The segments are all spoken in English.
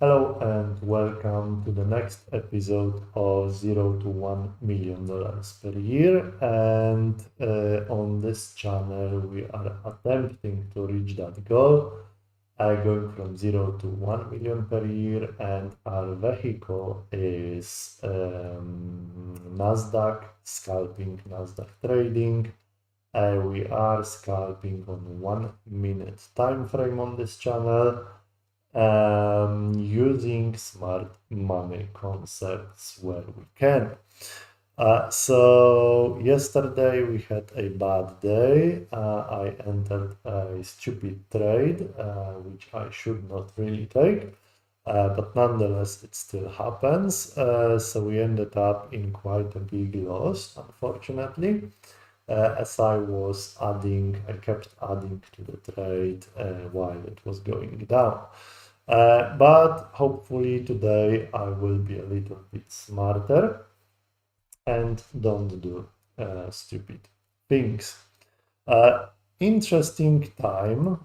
Hello and welcome to the next episode of $0 to $1 million per year. And on this channel, we are attempting to reach that goal, going from 0 to 1 million per year. And our vehicle is NASDAQ Scalping, NASDAQ Trading. We are scalping on 1 minute time frame on this channel. Using smart money concepts where we can. So yesterday we had a bad day. I entered a stupid trade, which I should not really take, but nonetheless it still happens. So we ended up in quite a big loss, unfortunately. As I kept adding to the trade while it was going down. But hopefully today I will be a little bit smarter and don't do stupid things. Interesting time.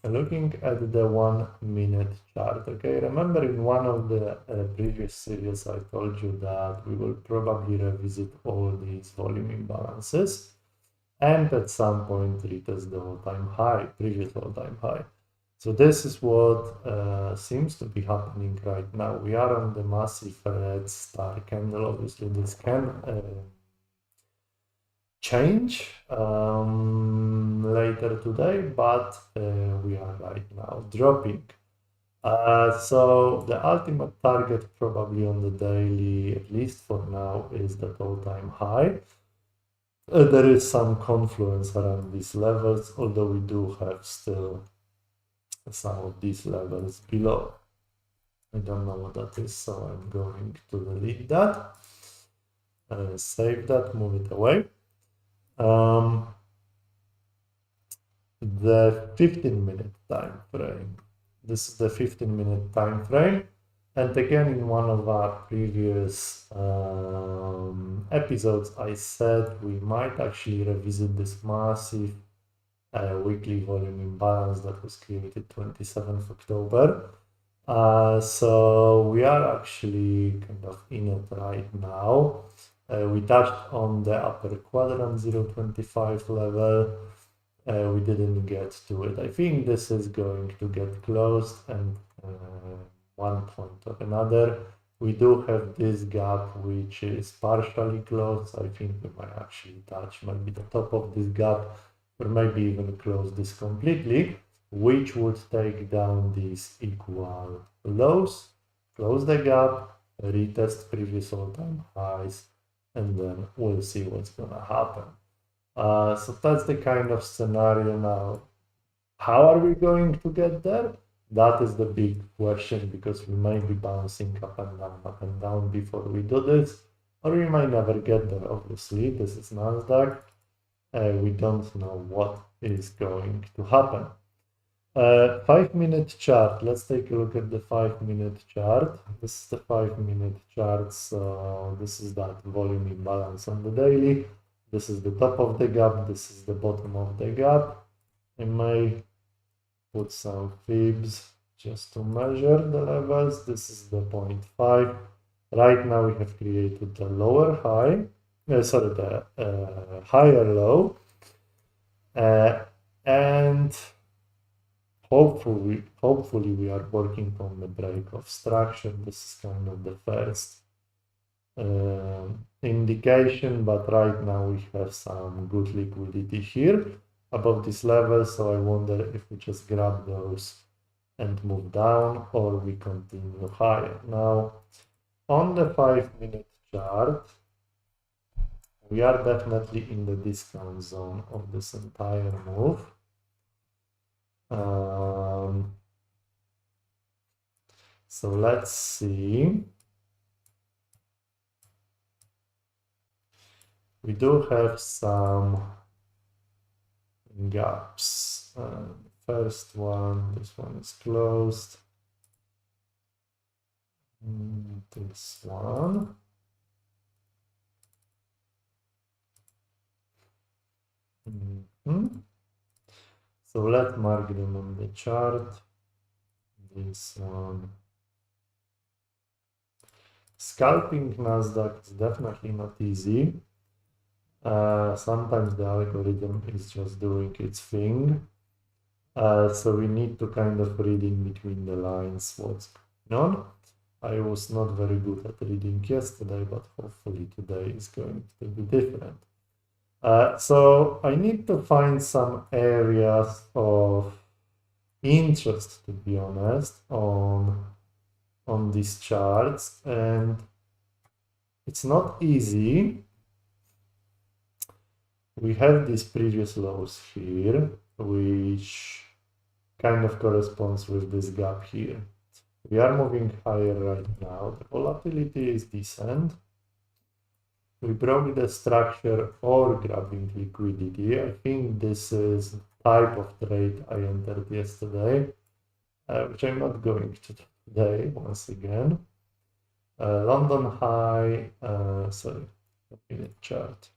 Looking at the 1 minute chart. Okay, remember in one of the previous series I told you that we will probably revisit all these volume imbalances and at some point retest the all-time high, previous all-time high. So this is what seems to be happening right now. We are on the massive red star candle. Obviously, this can change later today, but we are right now dropping. So the ultimate target probably on the daily, at least for now, is that all-time high. There is some confluence around these levels, although we do have still some of these levels below. I don't know what that is, so I'm going to delete that, save that, move it away. The 15-minute time frame. This is the 15-minute time frame. And again, in one of our previous episodes, I said we might actually revisit this massive weekly volume imbalance that was created 27th October. So we are actually kind of in it right now. We touched on the upper quadrant 0.25 level. We didn't get to it. I think this is going to get closed and one point or another. We do have this gap which is partially closed. I think we might actually touch maybe the top of this gap or maybe even close this completely, which would take down these equal lows, close the gap, retest previous all-time highs, and then we'll see what's gonna happen. So that's the kind of scenario now. How are we going to get there? That is the big question, because we may be bouncing up and down before we do this, or we might never get there. Obviously, this is NASDAQ. We don't know what is going to happen. 5-minute chart. Let's take a look at the 5-minute chart. This is the 5-minute chart. So this is that volume imbalance on the daily. This is the top of the gap. This is the bottom of the gap. I may put some fibs just to measure the levels. This is the 0.5. Right now we have created the lower high, the higher low, and hopefully we are working on the break of structure. This is kind of the first indication, but right now we have some good liquidity here above this level, so I wonder if we just grab those and move down, or we continue higher. Now on the 5-minute chart, we are definitely in the discount zone of this entire move. So let's see. We do have some gaps. First one, this one is closed. This one. So let's mark them on the chart. this one. Scalping NASDAQ is definitely not easy. Sometimes the algorithm is just doing its thing. So we need to kind of read in between the lines what's going on. I was not very good at reading yesterday, but hopefully today is going to be different. So I need to find some areas of interest, to be honest, on these charts, and it's not easy. We have these previous lows here, which kind of corresponds with this gap here. We are moving higher right now. The volatility is decent. We broke the structure or grabbing liquidity. I think this is the type of trade I entered yesterday, which I'm not going to do today once again. London high, sorry, minute chart.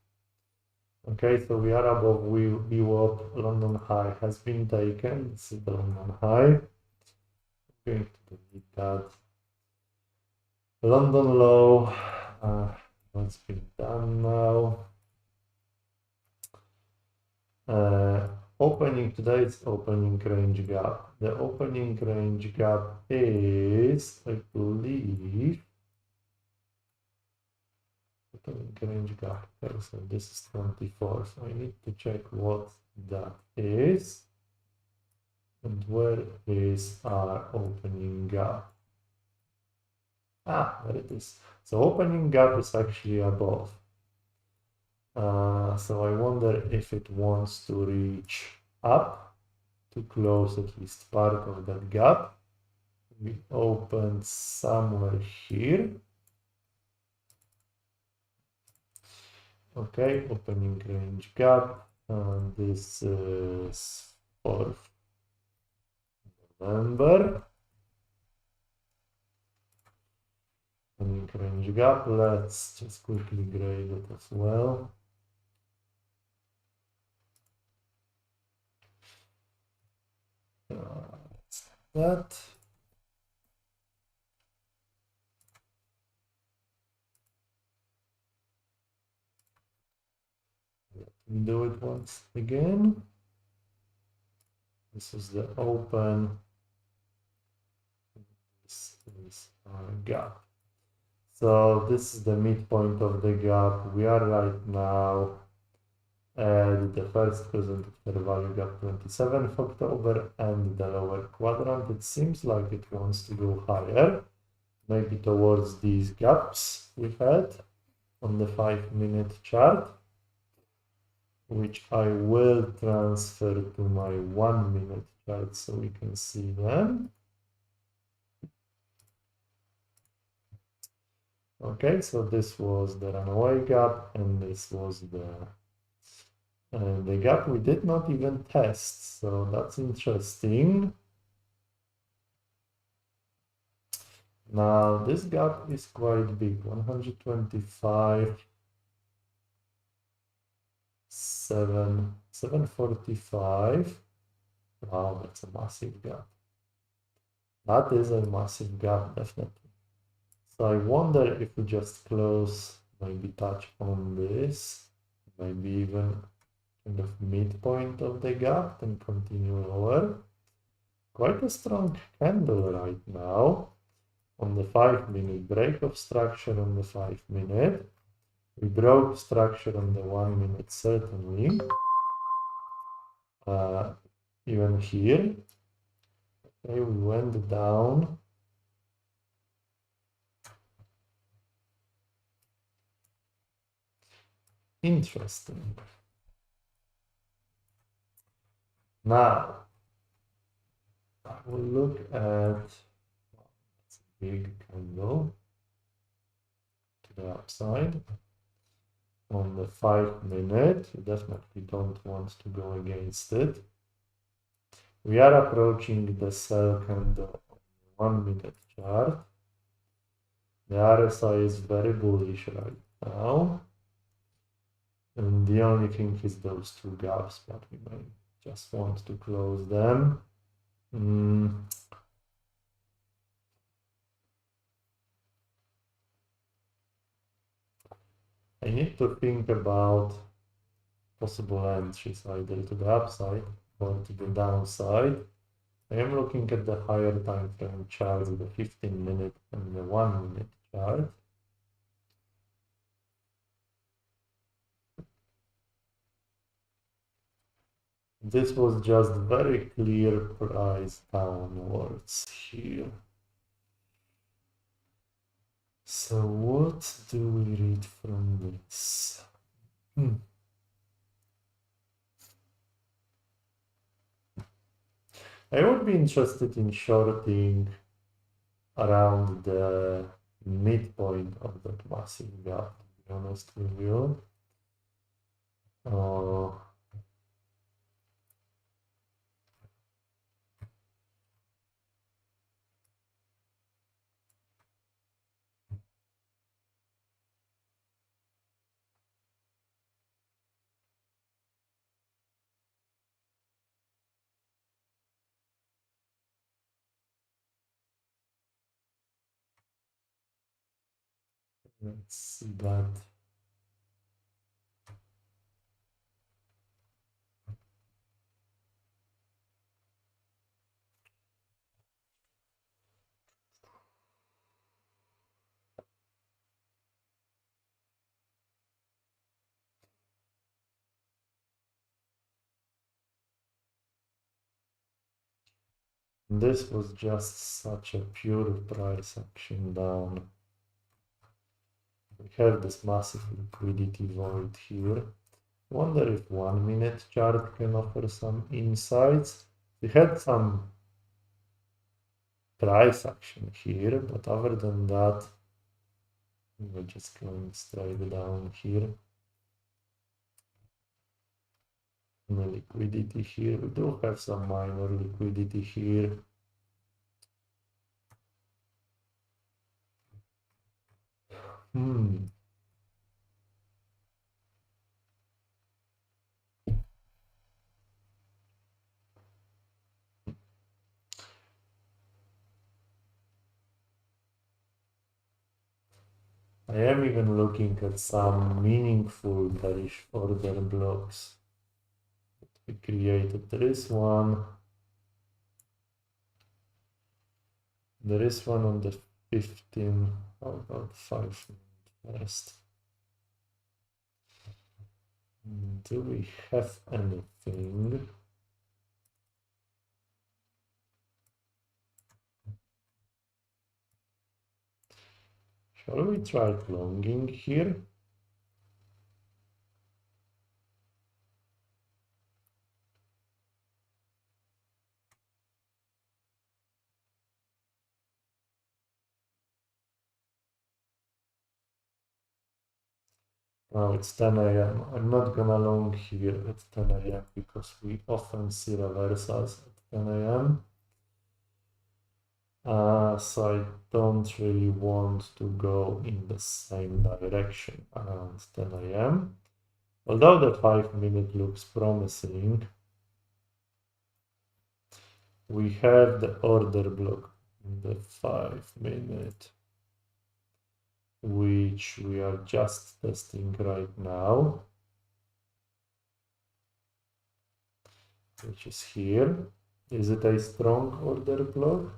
Okay, so we are above VWAP. London high has been taken. This is the London high. I'm going to delete that. London low. What's been done now? Opening today is opening range gap. The opening range gap is, I believe, opening range gap. Okay, so this is 24. So I need to check what that is and where is our opening gap. There it is. So opening gap is actually above. So I wonder if it wants to reach up to close at least part of that gap. We opened somewhere here. Okay, opening range gap. This is 4th November. Opening range gap. Let's just quickly grade it as well. That. Let me do it once again. This is the open. This is our gap. So this is the midpoint of the gap. We are right now at the first presented fair value gap 27th October and the lower quadrant. It seems like it wants to go higher, maybe towards these gaps we had on the 5-minute chart, which I will transfer to my 1-minute chart so we can see them. Okay, so this was the runaway gap, and this was the gap we did not even test, so that's interesting. Now this gap is quite big, 125, 745. Wow, that's a massive gap. That is a massive gap, definitely. So I wonder if we just close, maybe touch on this, maybe even kind of midpoint of the gap and continue lower. Quite a strong candle right now on the 5-minute break of structure on the 5-minute. We broke structure on the 1-minute certainly. Even here. Okay, we went down. Interesting. Now, I will look at it's a big candle to the upside. On the 5-minute, you definitely don't want to go against it. We are approaching the sell candle on the 1-minute chart. The RSI is very bullish right now. And the only thing is those two gaps, but we may just want to close them. I need to think about possible entries either to the upside or to the downside. I am looking at the higher time frame charts, the 15-minute and the 1-minute chart. This was just very clear price downwards here. So what do we read from this? I would be interested in shorting around the midpoint of that massive gap, to be honest with you. Let's see that. This was just such a pure price action down. We have this massive liquidity void here. Wonder if 1-minute chart can offer some insights. We had some price action here, but other than that, we're just going straight down here. The liquidity here, we do have some minor liquidity here. I am even looking at some meaningful bearish order blocks that we created. There is one on the 15, how about 5 minutes first? Do we have anything? Shall we try longing here? Now it's 10 a.m. I'm not gonna long here at 10 a.m. because we often see reversals at 10 a.m. So I don't really want to go in the same direction around 10 a.m. Although the 5-minute looks promising, we have the order block in the 5-minute, which we are just testing right now, which is here. Is it a strong order block?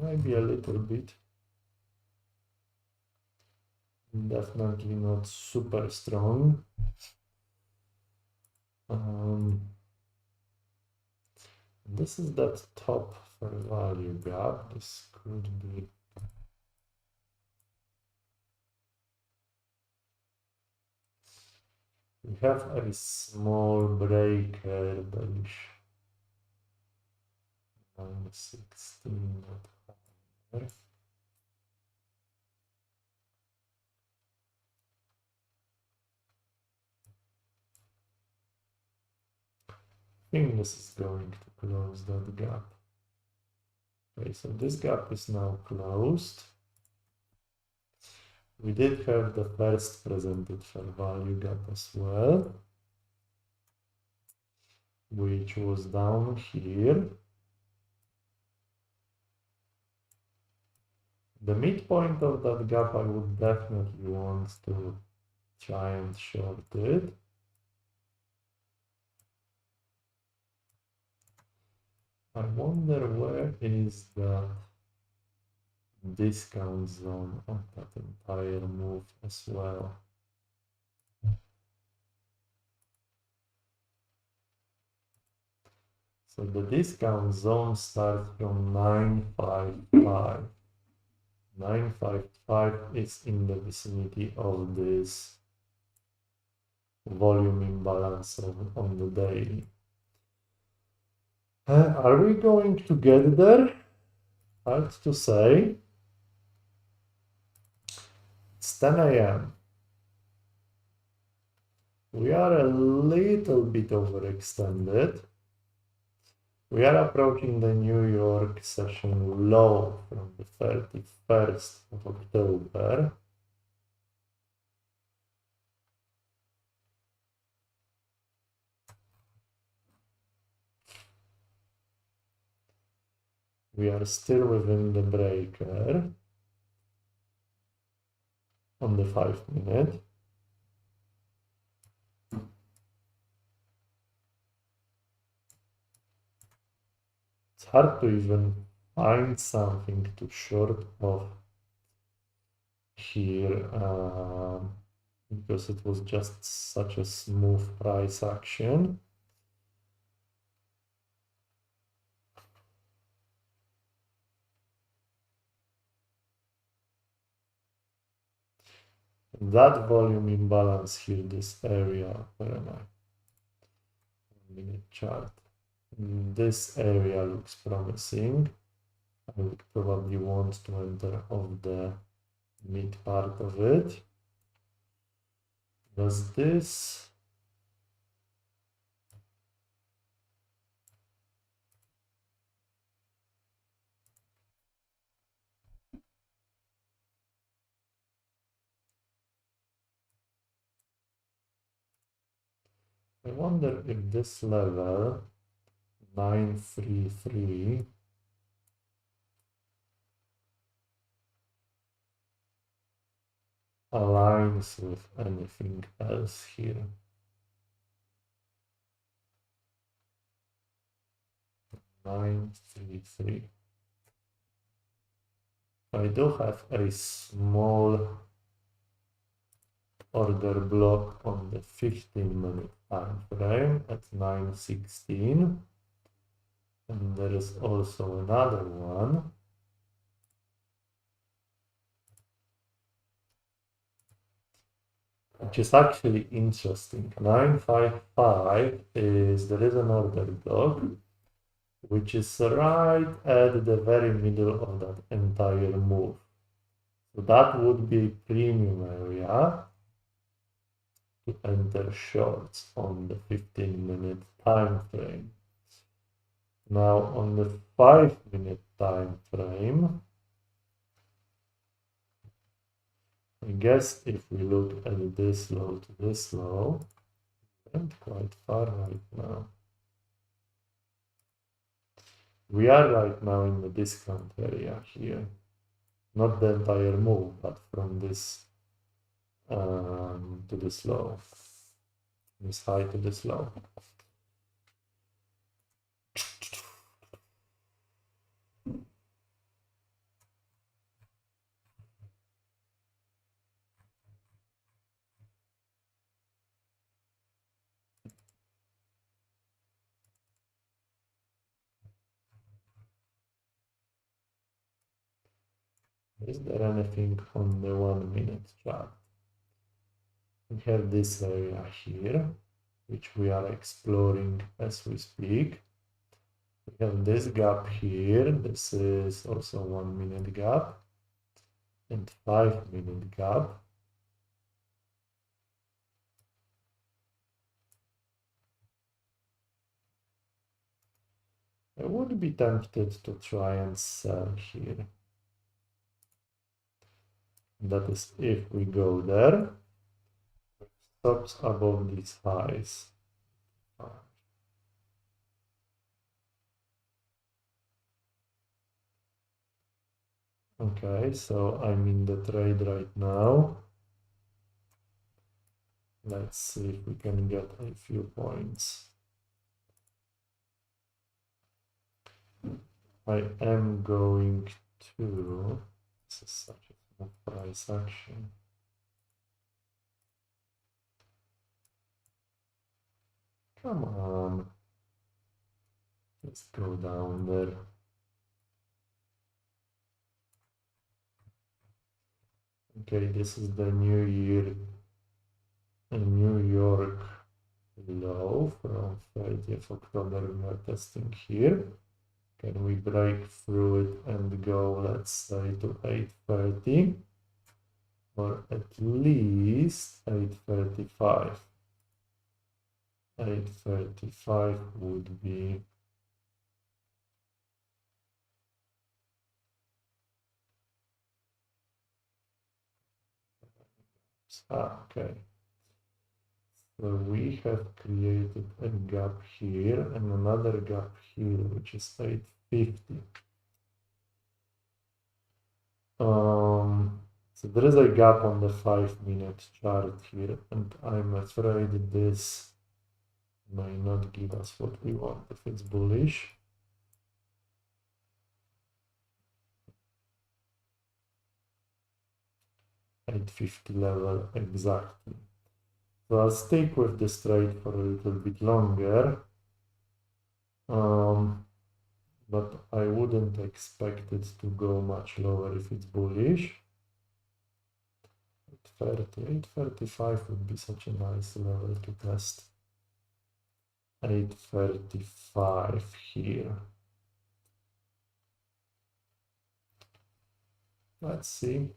Maybe a little bit. Definitely not super strong. This is that top fair value gap. This could be we have a small breaker bearish -16. I think this is going to close that gap. Okay, so this gap is now closed. We did have the first presented fair value gap as well, which was down here. The midpoint of that gap, I would definitely want to try and short it. I wonder where is the discount zone of that entire move as well. So the discount zone starts from 955. 955 is in the vicinity of this volume imbalance on the daily. Are we going to get there? Hard to say. It's 10 a.m. We are a little bit overextended. We are approaching the New York session low from the 31st of October. We are still within the breaker on the 5-minute. It's hard to even find something to short of here because it was just such a smooth price action. That volume imbalance here, this area, where am I? 1-minute chart. This area looks promising. I would probably want to enter on the mid part of it. Does this? I wonder if this level 933 aligns with anything else here. 933. I do have a small order block on the 15-minute time frame at 916, and there is also another one which is actually interesting. 955 is, there is an order block which is right at the very middle of that entire move. So that would be a premium area to enter shorts on the 15-minute time frame. Now on the 5-minute time frame, I guess if we look at this low to this low, and quite far right now. We are right now in the discount area here. Not the entire move, but from this to this low. This high to this low. Is there anything on the 1-minute chart? We have this area here, which we are exploring as we speak. We have this gap here. This is also 1-minute gap and 5-minute gap. I would be tempted to try and sell here. That is if we go there. Stops above these highs. Okay, so I'm in the trade right now. Let's see if we can get a few points. I am going to, this is such a small price action. Come on, let's go down there. Okay, this is the New Year, New York low from 30th October. We are testing here. Can we break through it and go, let's say, to 830 or at least 835? 835 would be okay. So we have created a gap here and another gap here, which is 850. So there is a gap on the 5-minute chart here, and I'm afraid this may not give us what we want if it's bullish. $850 level exactly. So I'll stick with this trade for a little bit longer. But I wouldn't expect it to go much lower if it's bullish. 830, 835 would be such a nice level to test. 835 here. Let's see.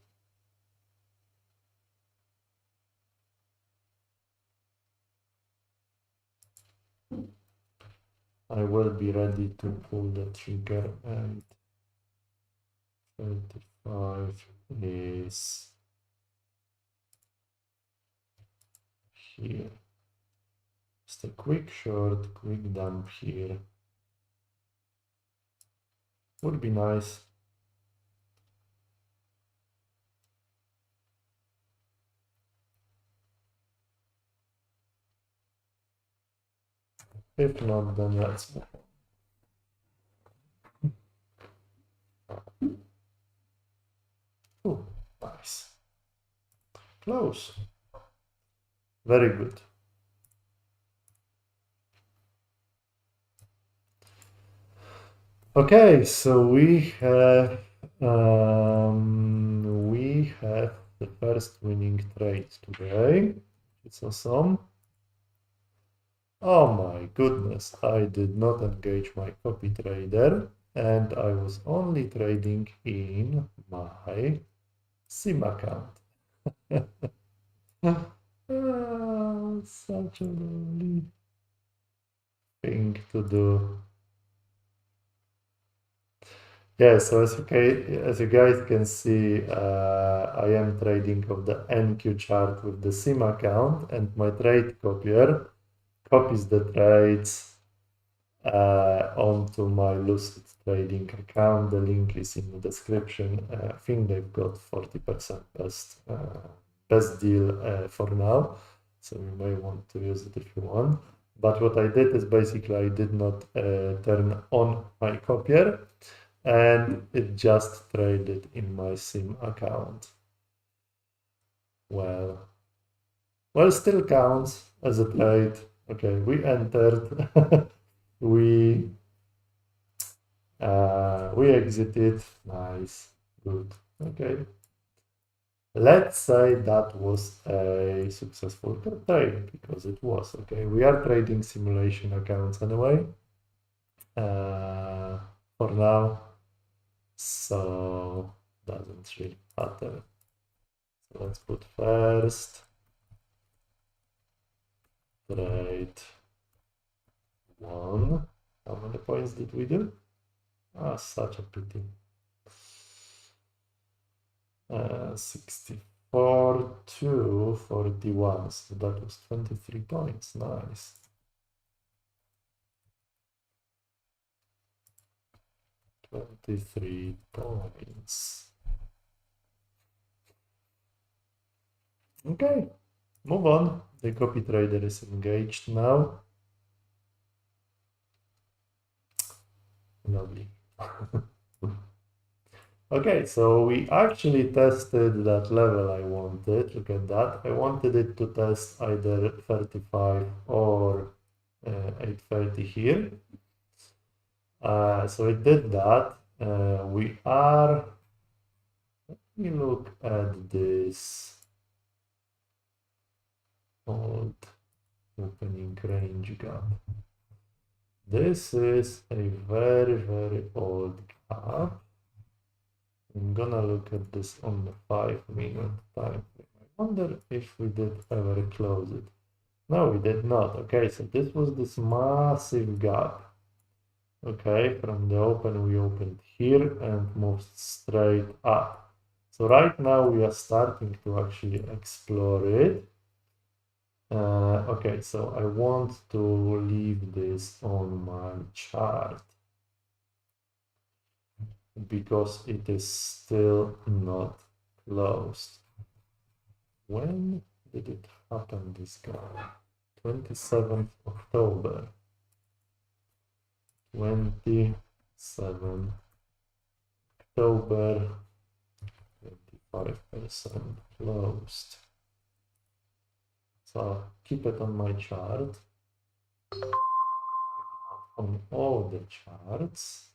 I will be ready to pull the trigger, and 35 is here. Just a quick short, quick dump here. Would be nice. If not, then let's move on. Oh, nice. Close. Very good. Okay, so we have the first winning trade today. It's awesome. Oh my goodness, I did not engage my copy trader, and I was only trading in my SIM account. Such a lovely thing to do. Yeah, so as you guys can see, I am trading of the NQ chart with the SIM account, and my trade copier copies the trades onto my Lucid trading account. The link is in the description. I think they've got 40% best deal for now, so you may want to use it if you want. But what I did is basically I did not turn on my copier, and it just traded in my SIM account. Well, still counts as a trade. Okay, we entered, we exited. Nice, good. Okay, let's say that was a successful trade, because it was. Okay, we are trading simulation accounts anyway for now, so doesn't really matter. So let's put first trade 1. How many points did we do? Ah, such a pity. 64 to 41, so that was 23 points. Nice. 23 points. Okay, move on. The copy trader is engaged now. Lovely. Okay, so we actually tested that level I wanted. Look at that. I wanted it to test either 35 or 830 here. So it did that. We are, let me look at this old opening range gap. This is a very, very old gap. I'm gonna look at this on the 5-minute time frame. I wonder if we did ever close it. No, we did not. Okay, so this was this massive gap. Okay, from the open we opened here and moved straight up. So right now we are starting to actually explore it. Okay, so I want to leave this on my chart because it is still not closed. When did it happen, this guy? 27th October. 27th October, 25% closed. So I'll keep it on my chart. On all the charts.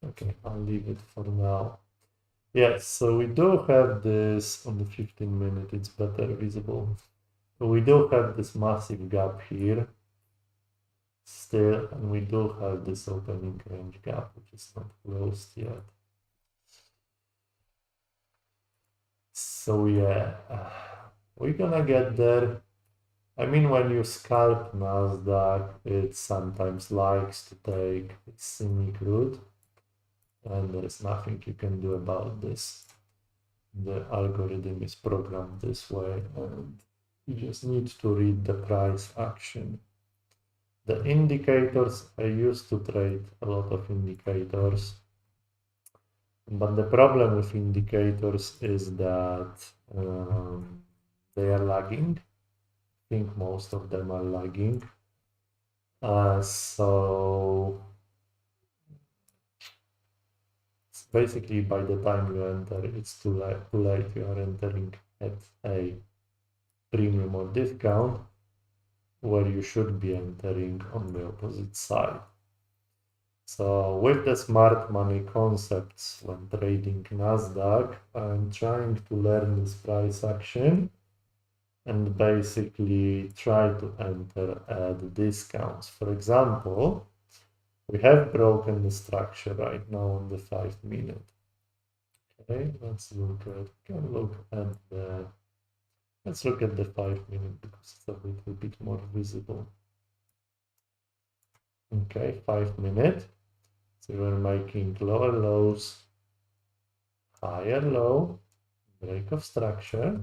Okay, I'll leave it for now. Yes, so we do have this on the 15-minute, it's better visible. We do have this massive gap here still, and we do have this opening range gap, which is not closed yet. So yeah, we're gonna get there. I mean, when you scalp NASDAQ, it sometimes likes to take semi-crude, and there is nothing you can do about this. The algorithm is programmed this way, and you just need to read the price action. The indicators, I used to trade a lot of indicators, but the problem with indicators is that they are lagging. I think most of them are lagging. So basically by the time you enter, it's too late. You are entering at a premium or discount where you should be entering on the opposite side. So with the smart money concepts when trading NASDAQ, I'm trying to learn this price action and basically try to enter at discounts. For example, we have broken the structure right now on the 5-minute. Okay, let's look at the 5-minute because it's a little bit more visible. Okay, 5-minute. So we're making lower lows, higher low, break of structure.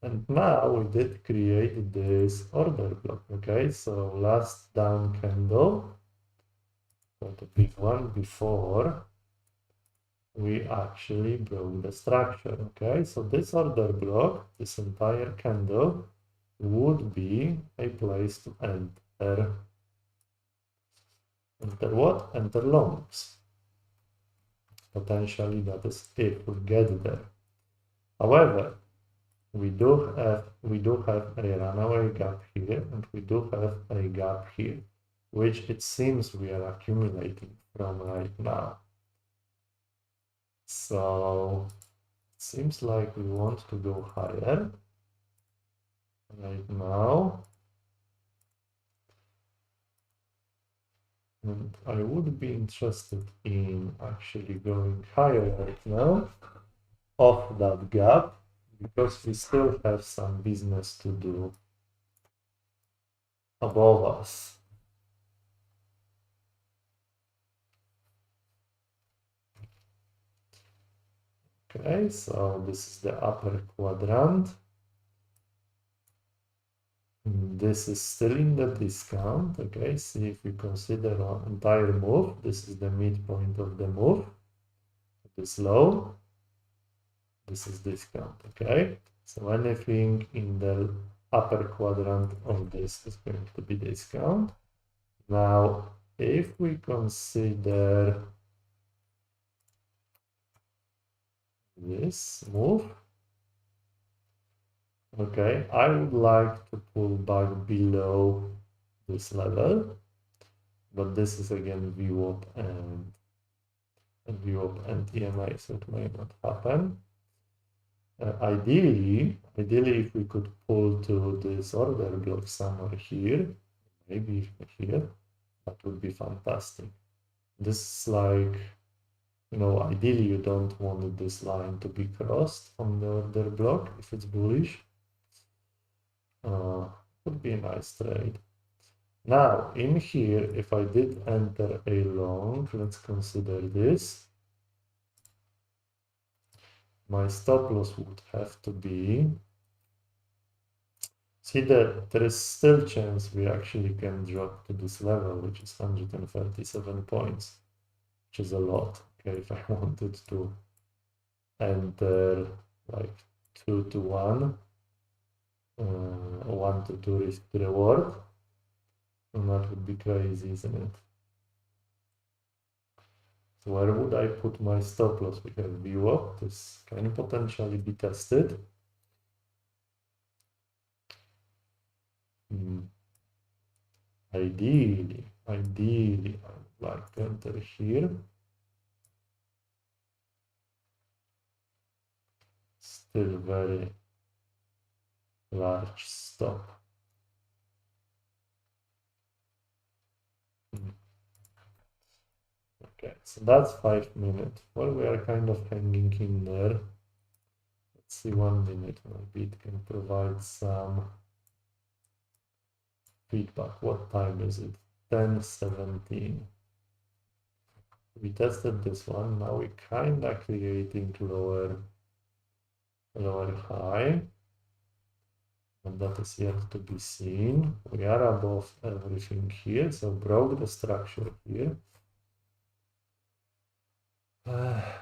And now we did create this order block. Okay, so last down candle, got a big one before we actually broke the structure. Okay, so this order block, this entire candle would be a place to enter. Enter what? Enter longs. Potentially that is if we get there. However, we do have a runaway gap here, and we do have a gap here, which it seems we are accumulating from right now. So it seems like we want to go higher right now. And I would be interested in actually going higher right now off that gap, because we still have some business to do above us. Okay, so this is the upper quadrant. This is still in the discount. Okay, see if we consider our entire move. This is the midpoint of the move. It is low. this is discount, okay? So anything in the upper quadrant of this is going to be discount. Now, if we consider this move, okay, I would like to pull back below this level, but this is again VWAP and EMA, so it may not happen. Ideally, if we could pull to this order block somewhere here, maybe here, that would be fantastic. This is like, you know, ideally you don't want this line to be crossed on the order block if it's bullish. Would be a nice trade. Now, in here, if I did enter a long, let's consider this. My stop loss would have to be, see that there is still chance we actually can drop to this level, which is 137 points, which is a lot. Okay, if I wanted to enter like 2 to 1, 1 to 2 risk to reward, and that would be crazy, isn't it? So where would I put my stop loss? We have VWAP. This can potentially be tested. Ideally, I would like to enter here. Still very large stop. Okay, so that's 5 minutes. Well, we are kind of hanging in there. Let's see 1 minute. Maybe it can provide some feedback. What time is it? 10:17. We tested this one. Now we're kind of creating lower high, and that is yet to be seen. We are above everything here, so broke the structure here.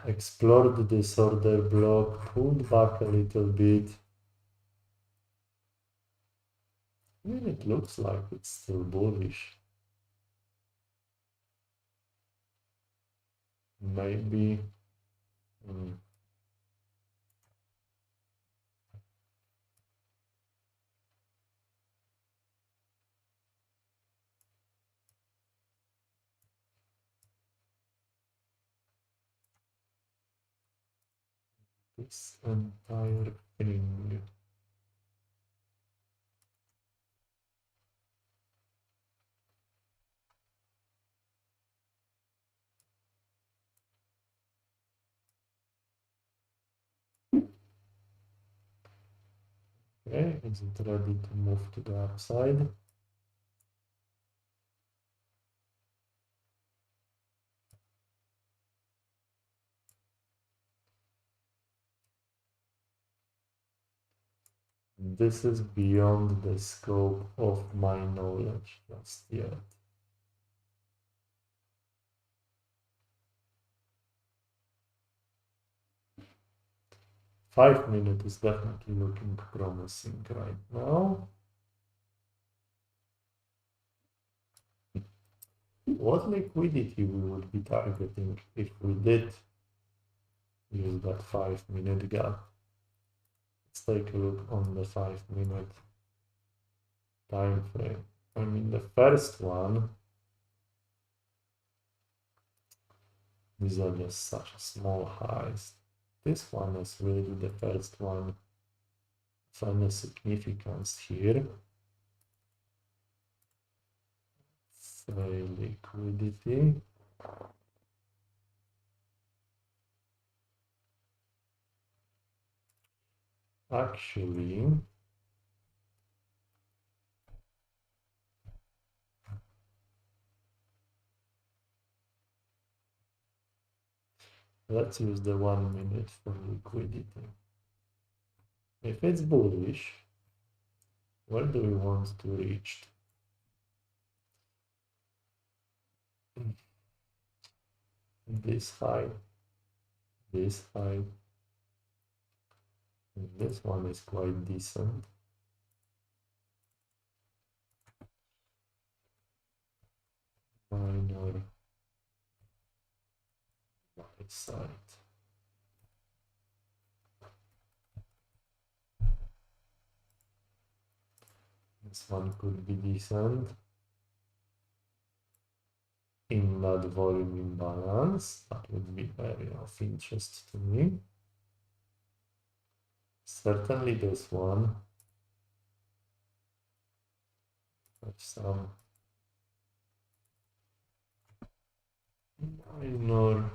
Explored this order block, pulled back a little bit. I mean, it looks like it's still bullish. Maybe. This entire thing. Okay, is it ready to move to the upside? This is beyond the scope of my knowledge just yet. Five minutes is definitely looking promising right now. What liquidity we would be targeting if we did use that 5 minute gap? Let's take a look on the 5 minute time frame. I mean, the first one, these are just such small highs. This one is really the first one of any significance here. Say liquidity. Actually, let's use the 1 minute for liquidity. If it's bullish, where do we want to reach? This high, And this one is quite decent. Minor right side. This one could be decent in that volume imbalance. That would be very of interest to me. Certainly this one. Have some minor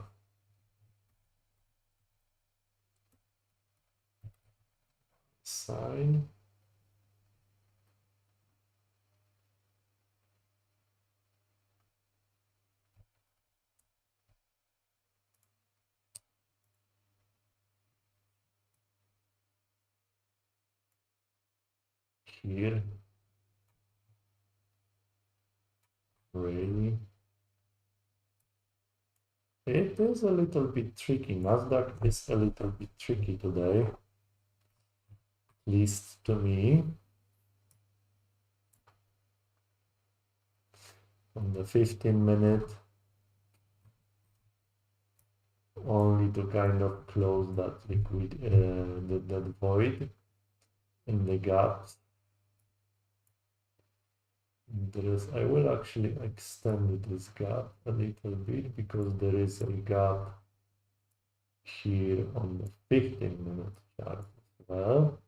sign. Here, really. It is a little bit tricky. NASDAQ is a little bit tricky today, at least to me. On the 15-minute, only to kind of close that liquid, that void in the gaps. I will actually extend this gap a little bit because there is a gap here on the 15-minute chart as well.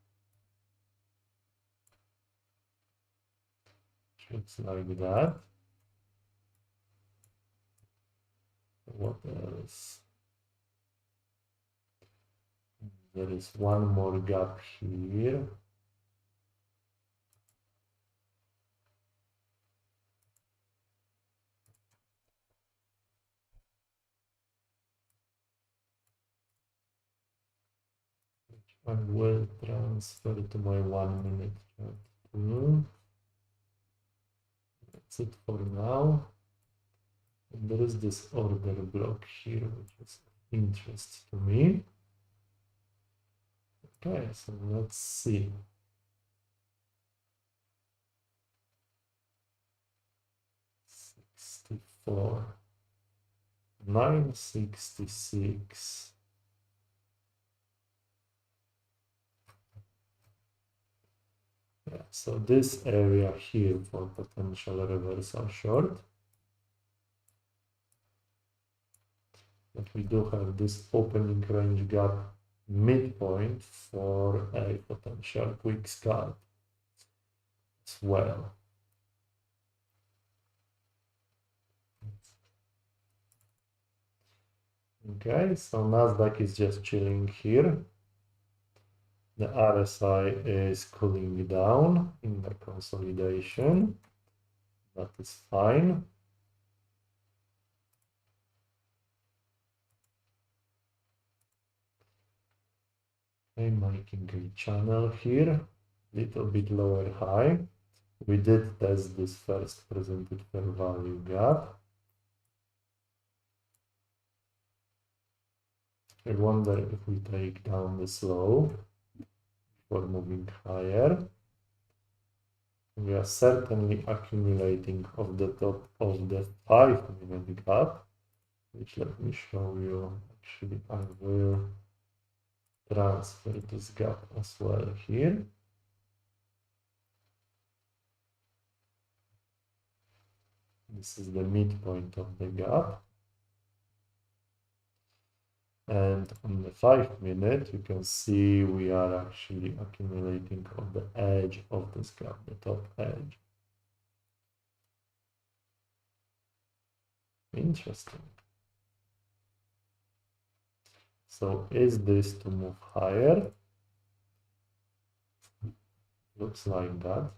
Looks like that. What else? There is one more gap here. Which I will transfer to my 1-minute chart too. That's it for now. And there is this order block here, which is of interest to me. Okay, so let's see. 64, 966. Yeah, so this area here for potential reversal short. But we do have this opening range gap midpoint for a potential quick scalp as well. Okay, so NASDAQ is just chilling here. The RSI is cooling down in the consolidation. That is fine. I'm making a channel here, little bit lower high. We did test this first presented fair value gap. I wonder if we take down this low for moving higher. We are certainly accumulating of the top of the 5-minute gap, which let me show you. Actually, I will transfer this gap as well here. This is the midpoint of the gap. And on the 5-minute, you can see we are actually accumulating on the edge of this gap, the top edge. Interesting. So is this to move higher? Looks like that.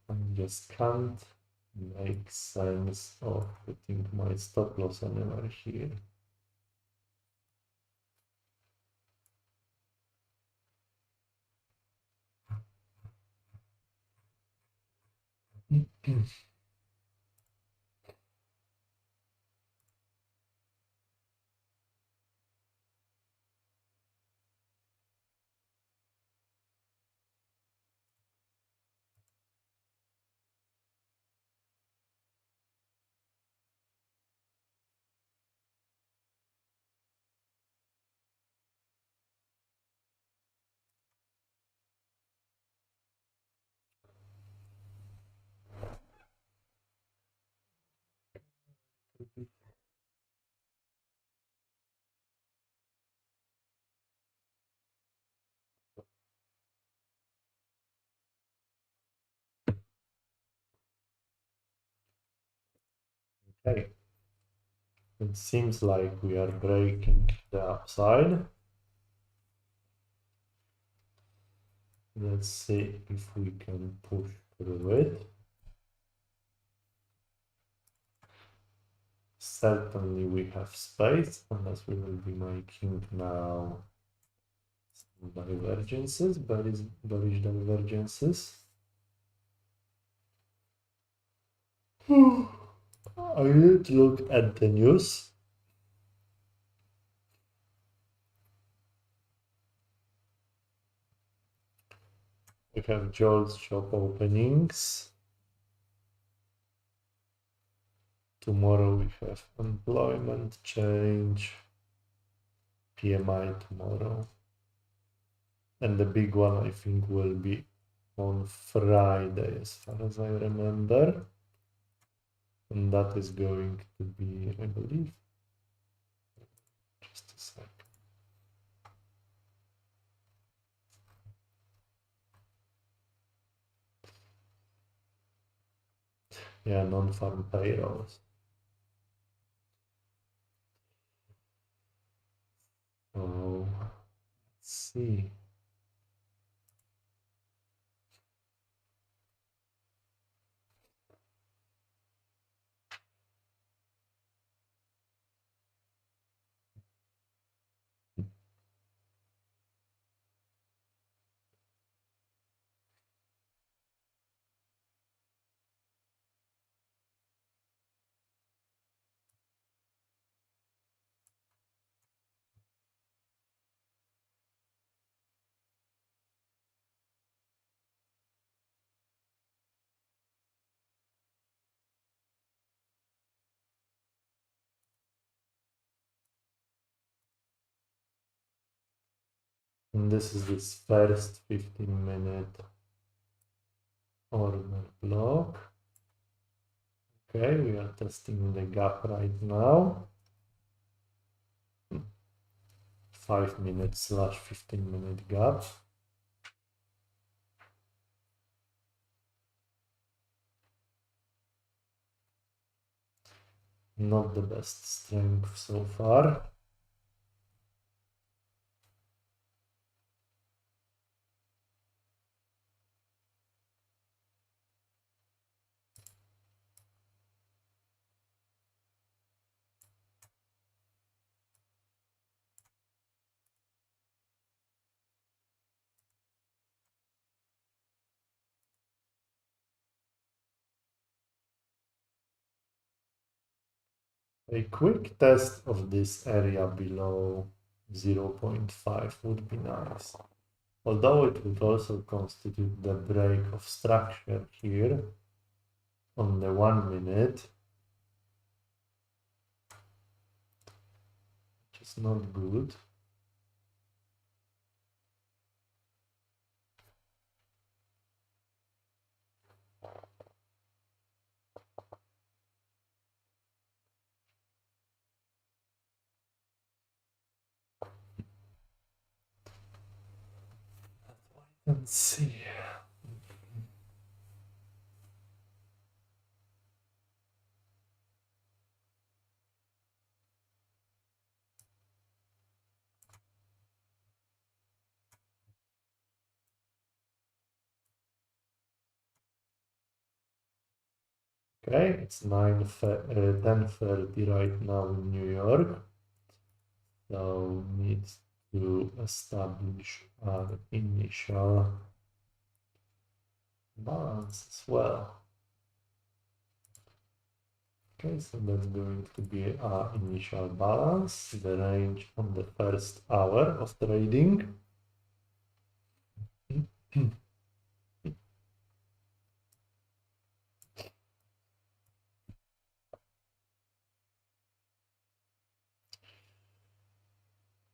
I just can't make sense of putting my stop loss anywhere here. Okay, it seems like we are breaking the upside. Let's see if we can push through it. Certainly we have space, unless we will be making now some divergences, bearish divergences. I need to look at the news. We have Joel's shop openings. Tomorrow we have employment change, PMI tomorrow. And the big one I think will be on Friday as far as I remember. And that is going to be, I believe, just a sec. Yeah, non-farm payrolls. So let's see. And this is this first 15-minute order block. Okay, we are testing the gap right now. 5-minute / 15-minute gap. Not the best strength so far. A quick test of this area below 0.5 would be nice. Although it would also constitute the break of structure here on the 1 minute, which is not good. Let's see. Okay, it's 10:30 right now in New York. So needs to establish our initial balance as well. Okay, so that's going to be our initial balance, the range on the first hour of trading.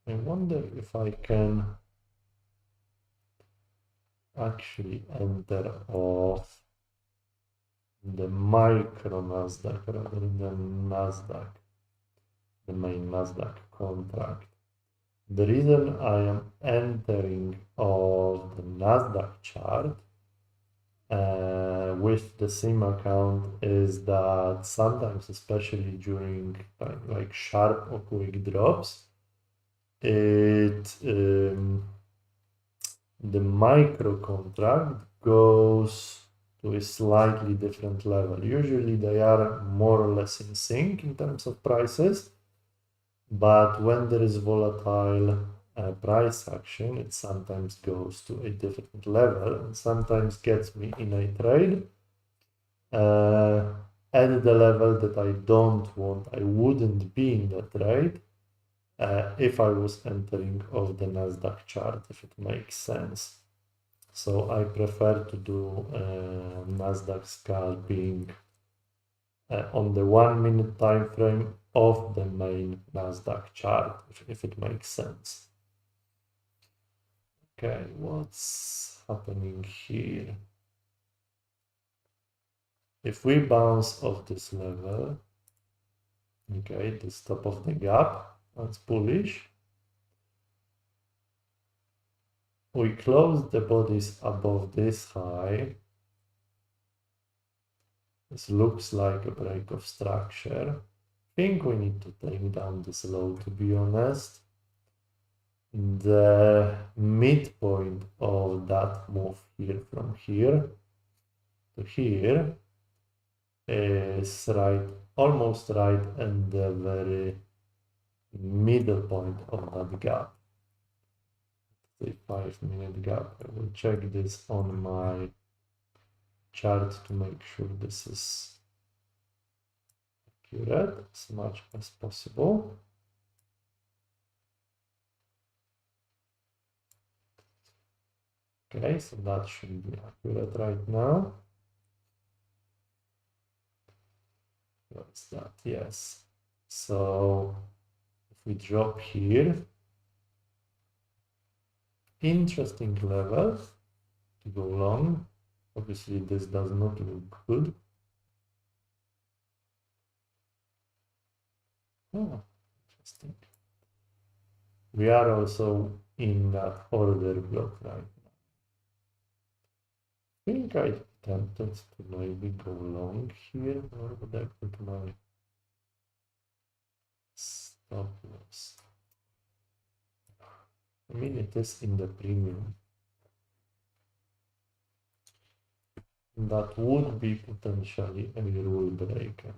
I wonder if I can actually enter off the micro NASDAQ rather than NASDAQ, the main NASDAQ contract. The reason I am entering of the NASDAQ chart with the same account is that sometimes, especially during like sharp or quick drops, the micro contract goes to a slightly different level. Usually they are more or less in sync in terms of prices, but when there is volatile price action, it sometimes goes to a different level and sometimes gets me in a trade at the level that I don't want. I wouldn't be in the trade if I was entering off the NASDAQ chart, if it makes sense. So I prefer to do NASDAQ scalping on the 1 minute time frame of the main NASDAQ chart, if it makes sense. Okay, what's happening here? If we bounce off this level, okay, this top of the gap, that's bullish. We close the bodies above this high. This looks like a break of structure. I think we need to take down this low, to be honest. The midpoint of that move here from here to here is right, almost right in the very middle point of that gap. The 5-minute gap. I will check this on my chart to make sure this is accurate as much as possible. Okay, so that should be accurate right now. What's that? Yes. So if we drop here, interesting level to go long. Obviously, this does not look good. Oh, interesting. We are also in that order block right now. I think I tempted to maybe go long here, or would I put my stop loss? I mean, it is in the premium. That would be potentially a rule breaker.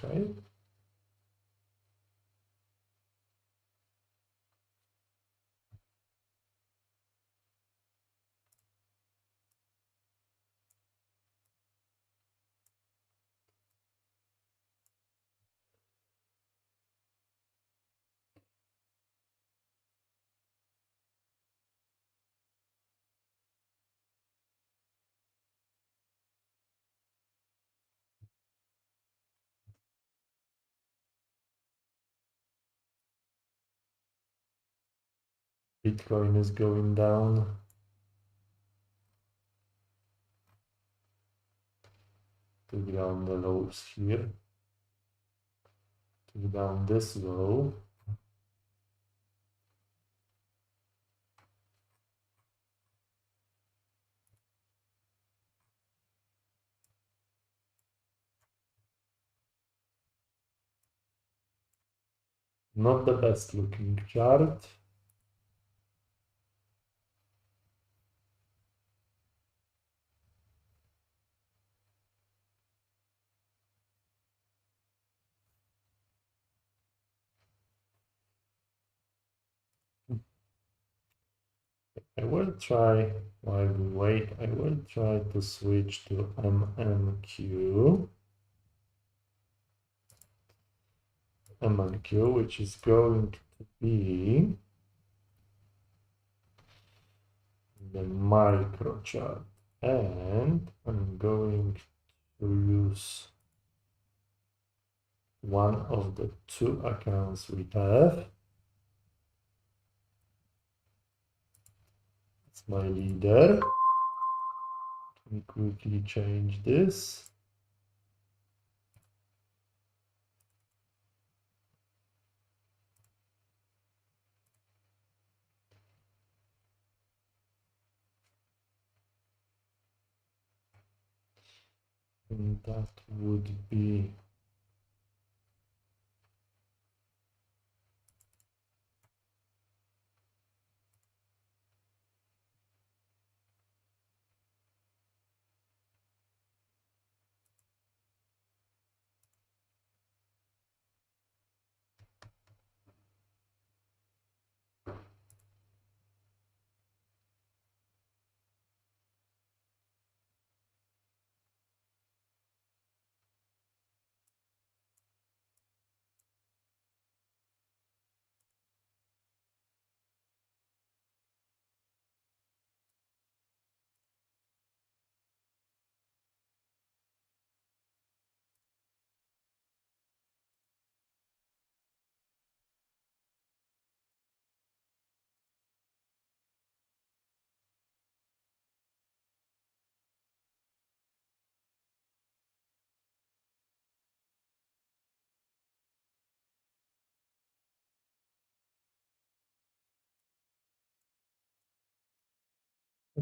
Okay. Bitcoin is going down. To down the lows here. To down this low. Not the best looking chart. I will try, while we wait, I will try to switch to MMQ. MMQ, which is going to be the micro chart, and I'm going to use one of the two accounts we have. It's my leader. Let me quickly change this. And that would be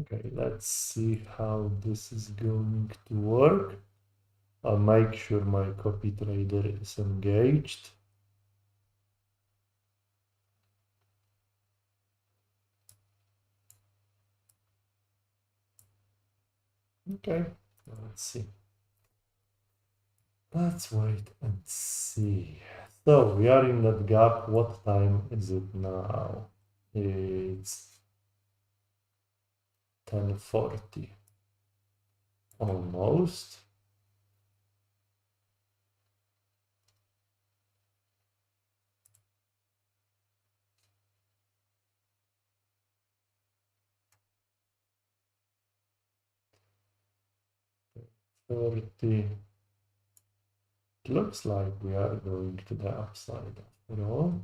okay. Let's see how this is going to work. I'll make sure my copy trader is engaged. Okay, let's see. Let's wait and see. So we are in that gap. What time is it now? It's 10:40. Almost. Thirty. It looks like we are going to the upside after all.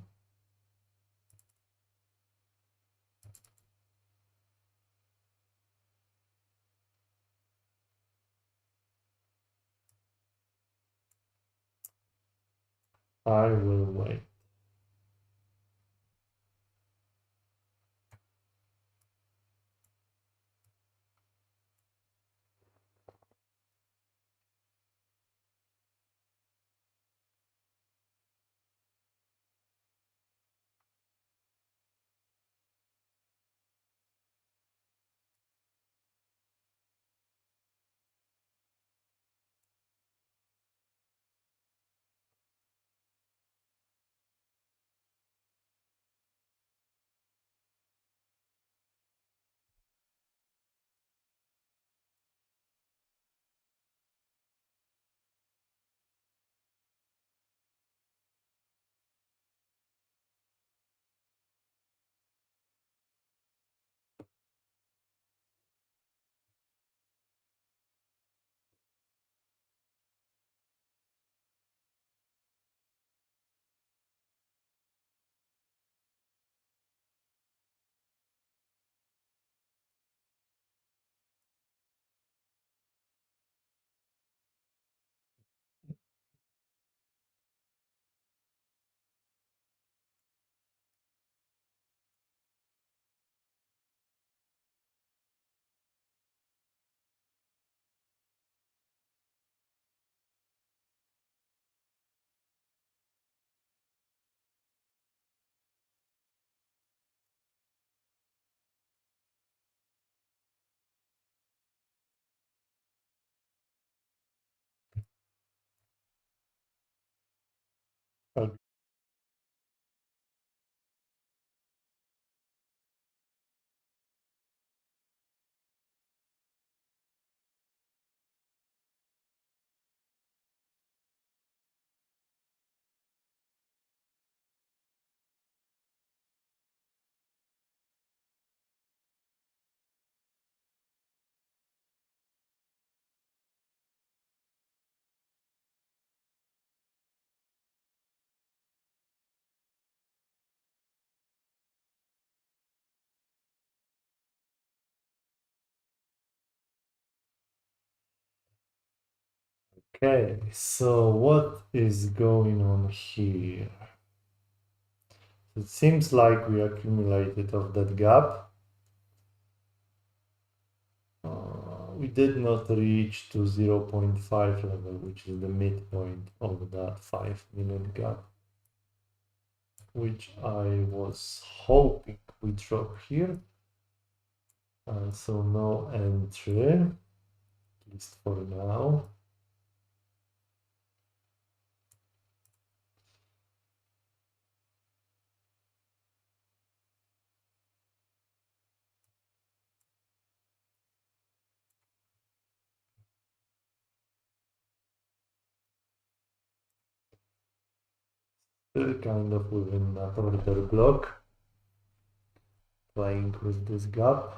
I will wait. Okay, so what is going on here? It seems like we accumulated of that gap. We did not reach to 0.5 level, which is the midpoint of that 5-minute gap, which I was hoping we drop here. So no entry, at least for now. Still kind of within that order block, playing with this gap.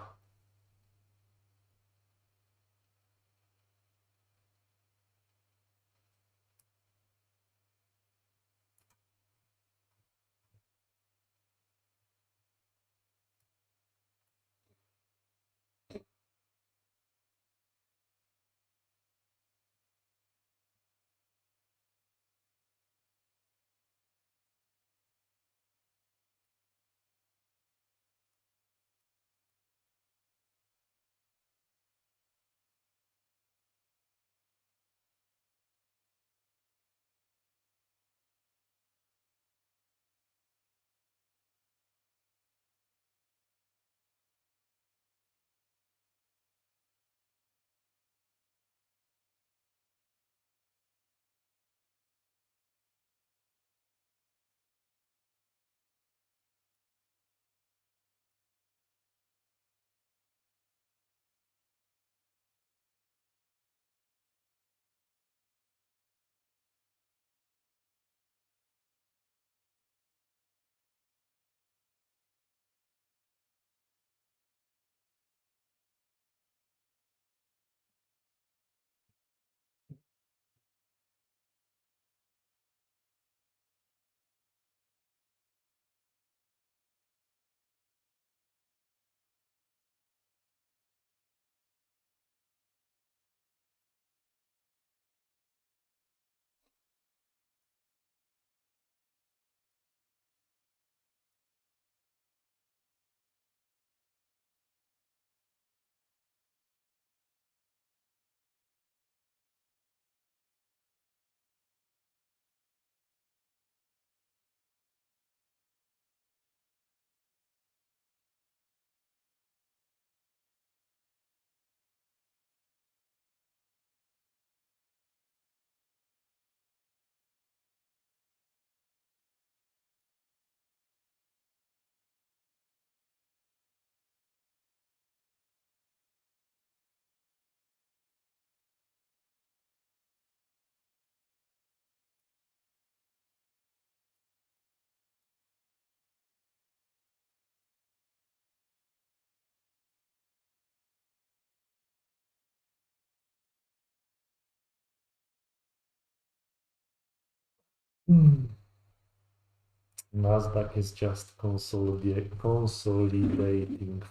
NASDAQ is just consolidating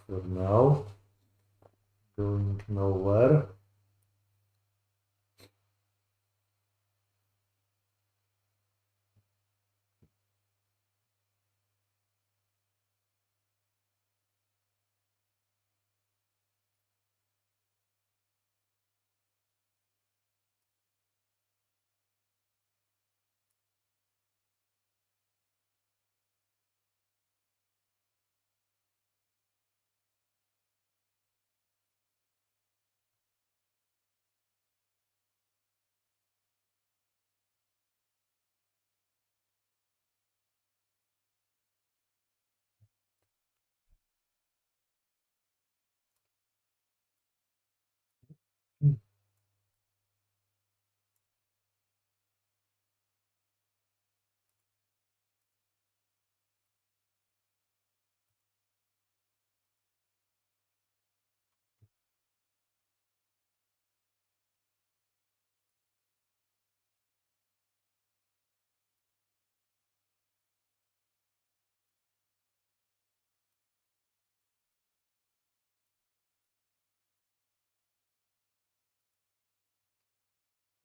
for now, going nowhere.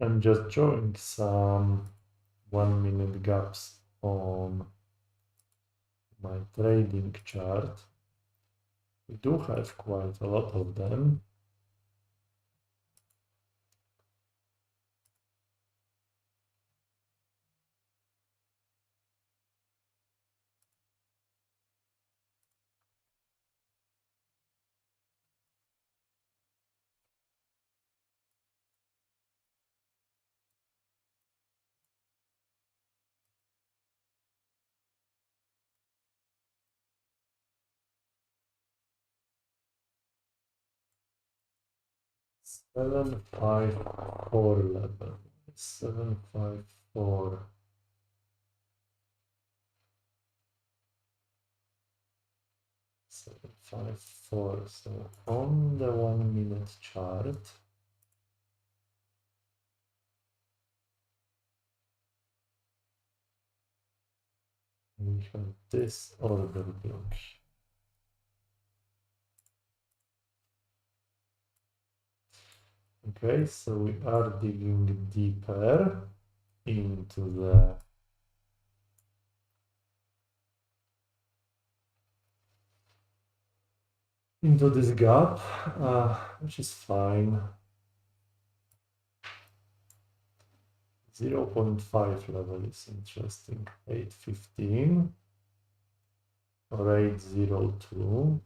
I'm just drawing some 1 minute gaps on my trading chart. We do have quite a lot of them. Seven five four level. 754. 754. So on the 1 minute chart, we have this order block. Okay, so we are digging deeper into this gap, which is fine. 0.5 level is interesting. 815 or 802.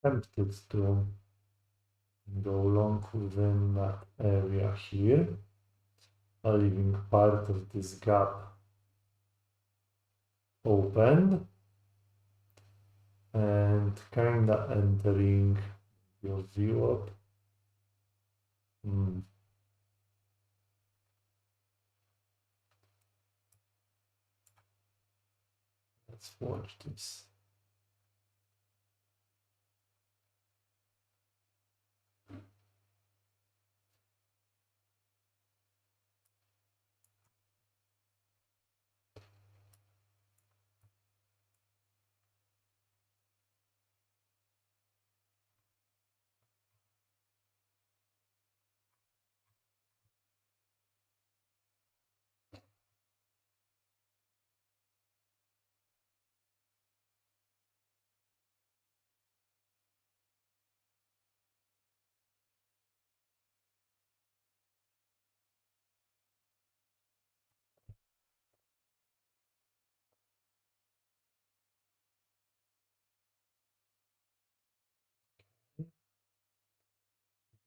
Tempted to go long within that area here, leaving part of this gap open and kinda entering your view up. Let's watch this.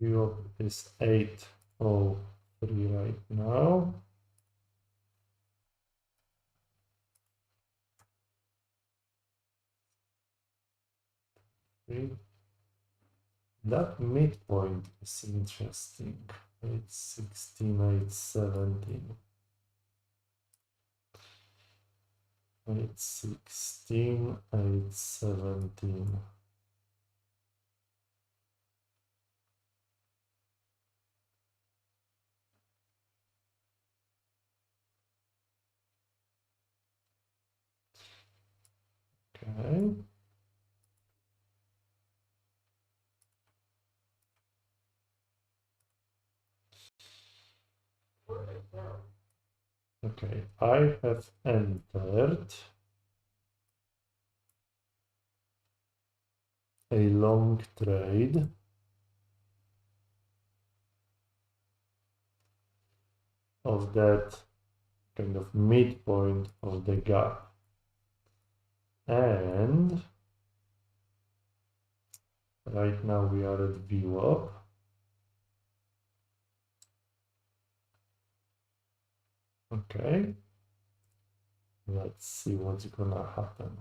View up is 803 right now. That midpoint is interesting. 816, 817. 816, 817. Okay. Okay, I have entered a long trade of that kind of midpoint of the gap. And right now we are at VWAP. Okay, let's see what's gonna happen.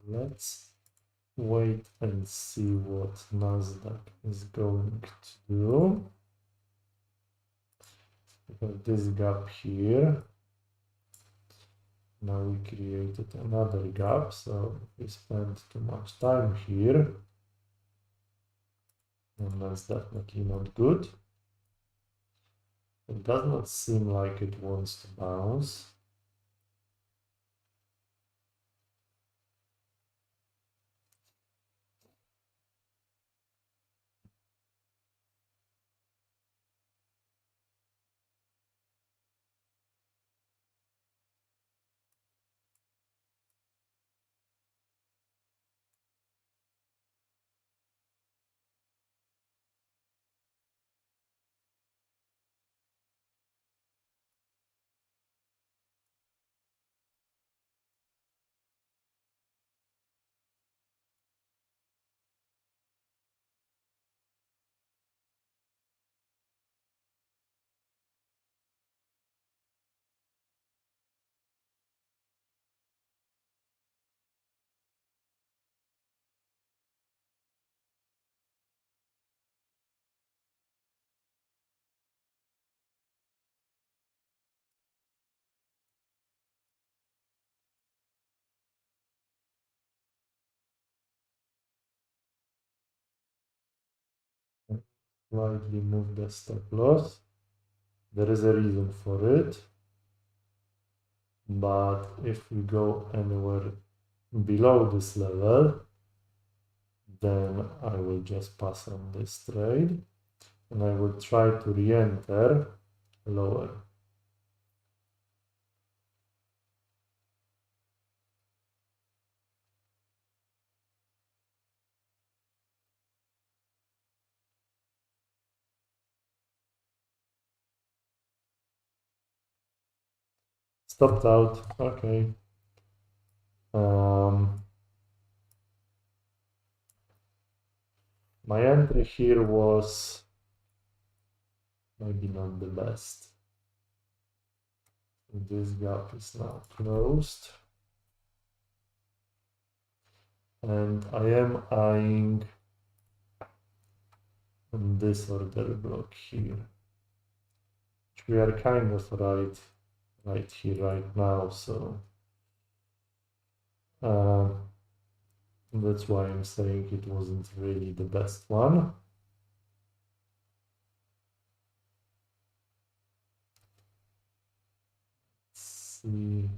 Let's wait and see what NASDAQ is going to do. We have this gap here. Now we created another gap, so we spent too much time here, and that's definitely not good. It does not seem like it wants to bounce. Slightly move the stop loss. There is a reason for it, but if we go anywhere below this level, then I will just pass on this trade, and I will try to re-enter lower. stopped out. Okay. My entry here was maybe not the best. This gap is now closed. And I am eyeing on this order block here. Which we are kind of right here, right now, so that's why I'm saying it wasn't really the best one. Let's see.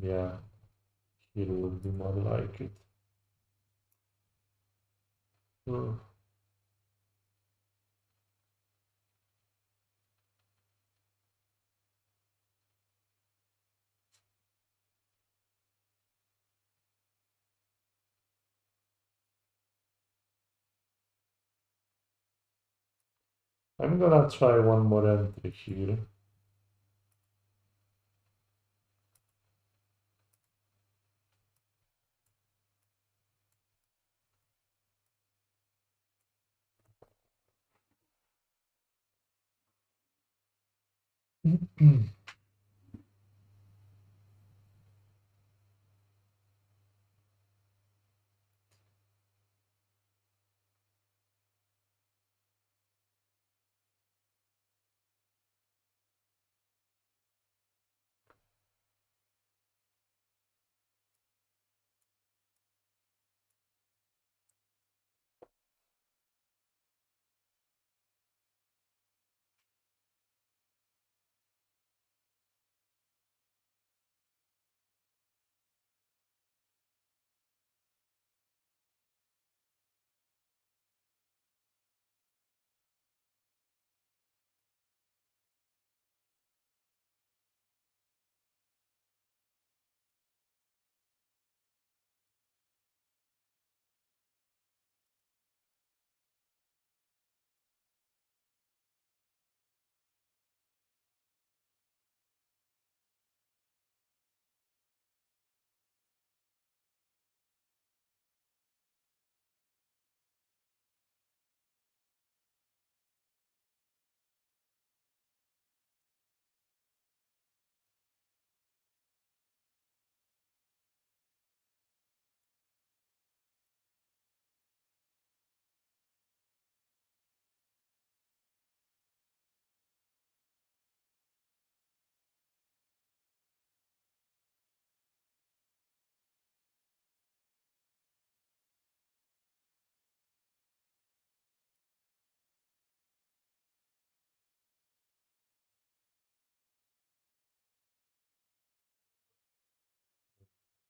Yeah, here would be more like it. I'm gonna try one more entry here.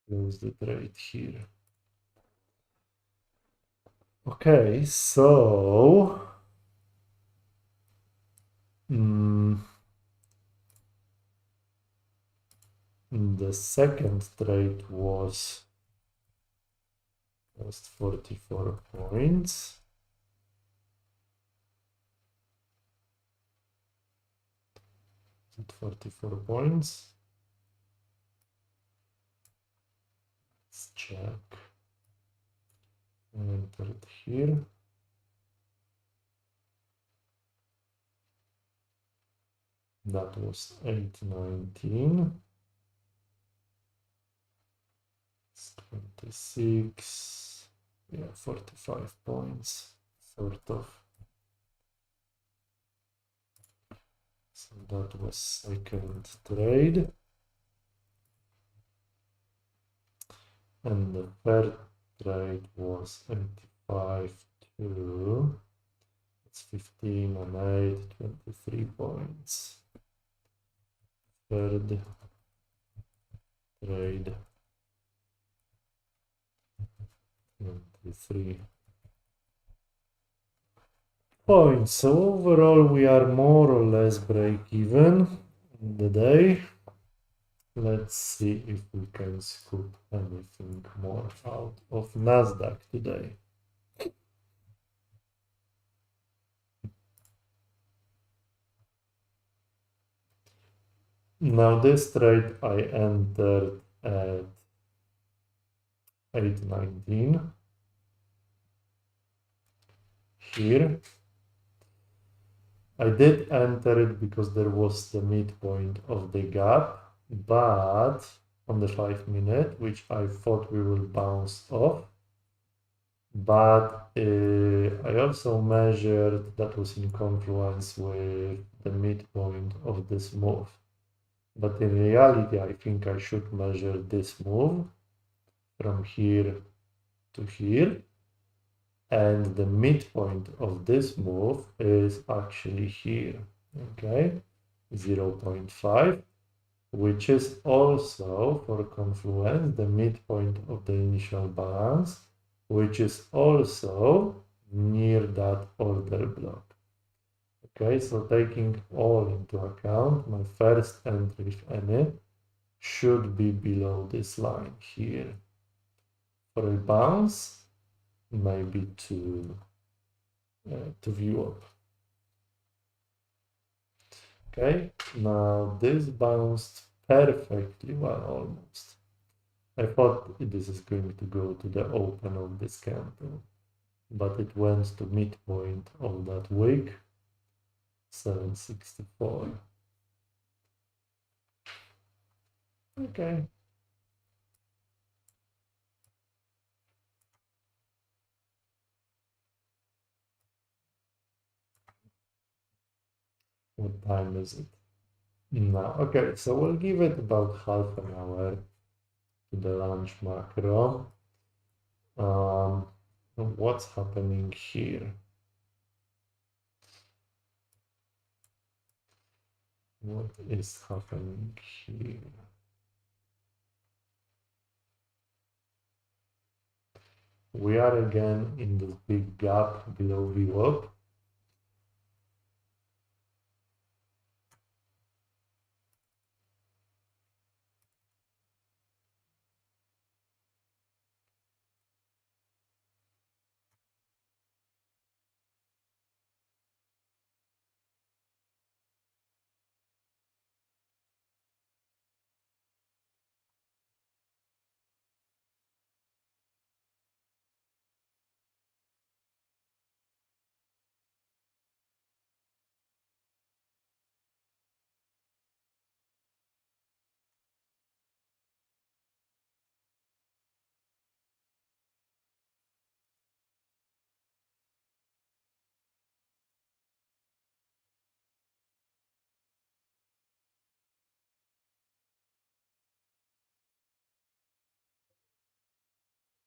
Close the trade here. Okay, so the second trade was 44 points. Is it 44 points? Let's check. Enter it here. That was 819. It's 26. Yeah, 45 points, sort of. So that was second trade. And the third trade was 85 to, it's 15 and 8, 23 points. Third trade, 23 points. So overall we are more or less break even. the day. Let's see if we can scoop anything more out of NASDAQ today. Now this trade I entered at 819 here. I did enter it because there was the midpoint of the gap, but on the 5-minute, which I thought we will bounce off. But I also measured that was in confluence with the midpoint of this move. But in reality, I think I should measure this move from here to here. And the midpoint of this move is actually here, okay, 0.5, which is also for confluence the midpoint of the initial balance, which is also near that order block. Okay, so taking all into account, my first entry, if any, should be below this line here. For a bounce, maybe to view up. Okay, now this bounced perfectly well, almost. I thought this is going to go to the open of this candle, but it went to midpoint of that wick, 764. Okay. What time is it? Now, okay, so we'll give it about half an hour to the lunch macro. What's happening here? What is happening here? We are again in this big gap below VWAP.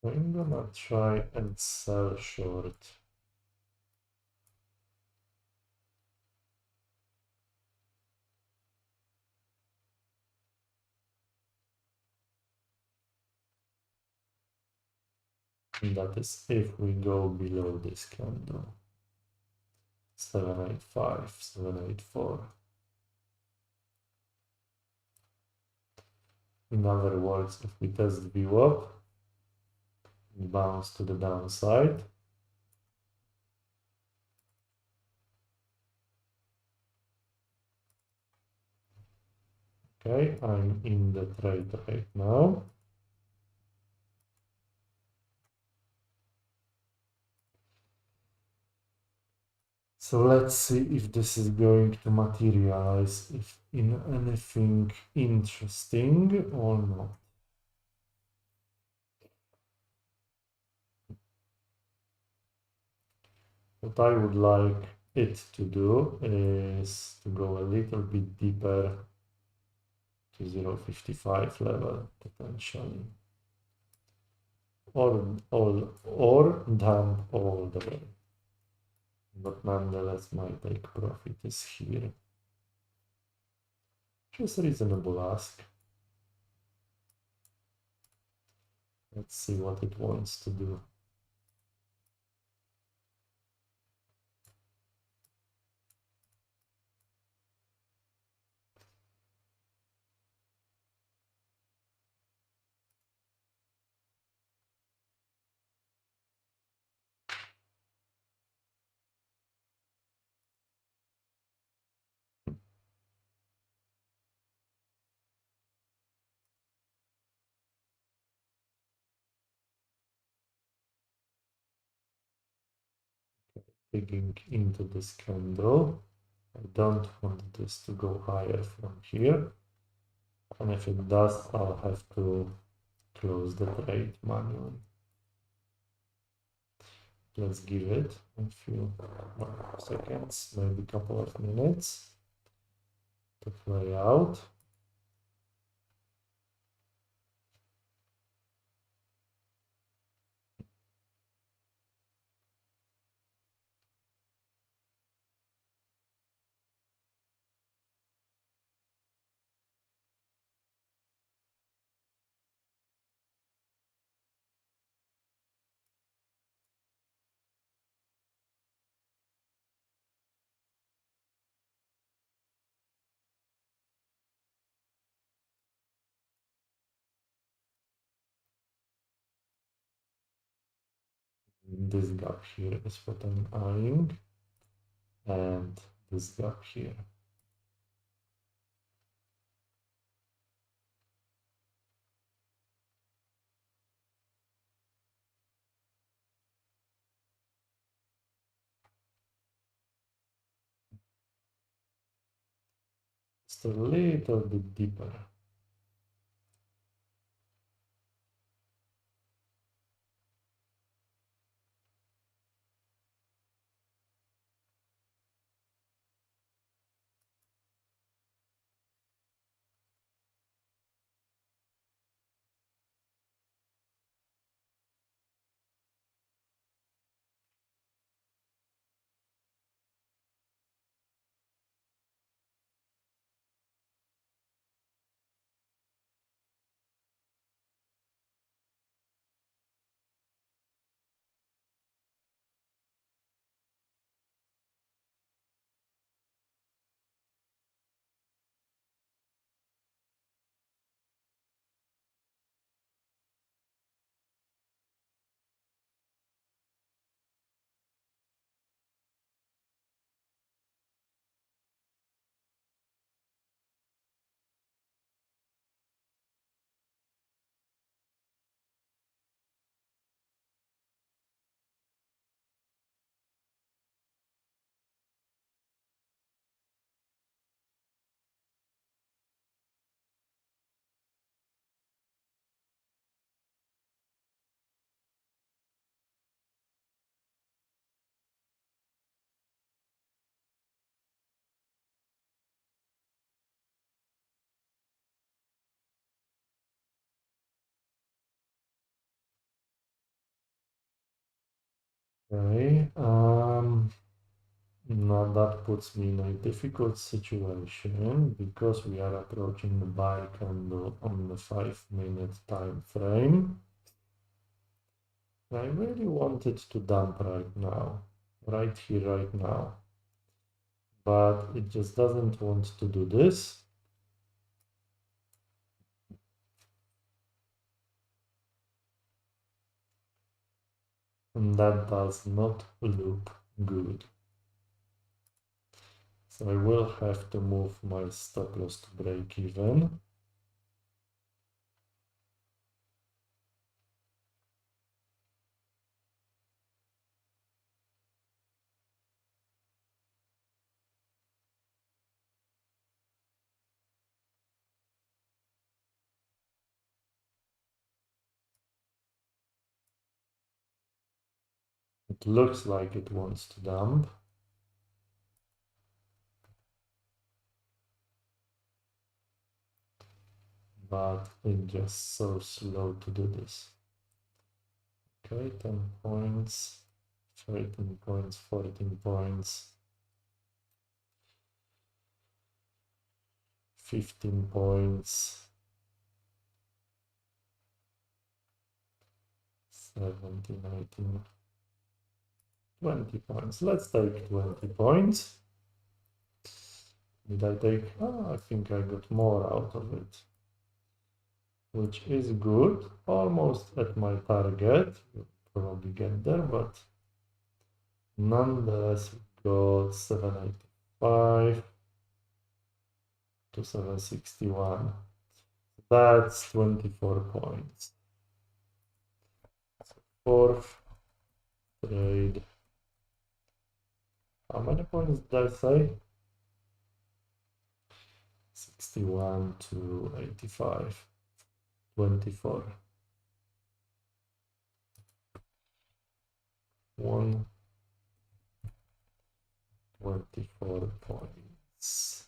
I'm gonna try and sell short. And that is if we go below this candle. 785, 784. In other words, if we test VWAP, bounce to the downside, okay, I'm in the trade right now. So let's see if this is going to materialize if in anything interesting or not. What I would like it to do is to go a little bit deeper to 0.55 level potentially, or dump all the way. But nonetheless, my take profit is here. Just a reasonable ask. Let's see what it wants to do. digging into this candle. I don't want this to go higher from here. And if it does, I'll have to close the trade manually. Let's give it a few more seconds, maybe a couple of minutes to play out. This gap here is what I'm eyeing, and this gap here. Just a little bit deeper. Okay, now that puts me in a difficult situation because we are approaching the buy candle on the 5-minute time frame. I really wanted to dump right now, right here, right now, but it just doesn't want to do this. And that does not look good. So I will have to move my stop loss to break even. It looks like it wants to dump. But it's just so slow to do this. Okay, 10 points, 13 points, 14 points, 15 points, 17, 18, 20 points. Let's take 20 points. Did I take? Oh, I think I got more out of it, which is good. Almost at my target. We'll probably get there, but nonetheless, we got 785 to 761. That's 24 points. Fourth trade How many points did I say? 61 to 85, 24. 124 points.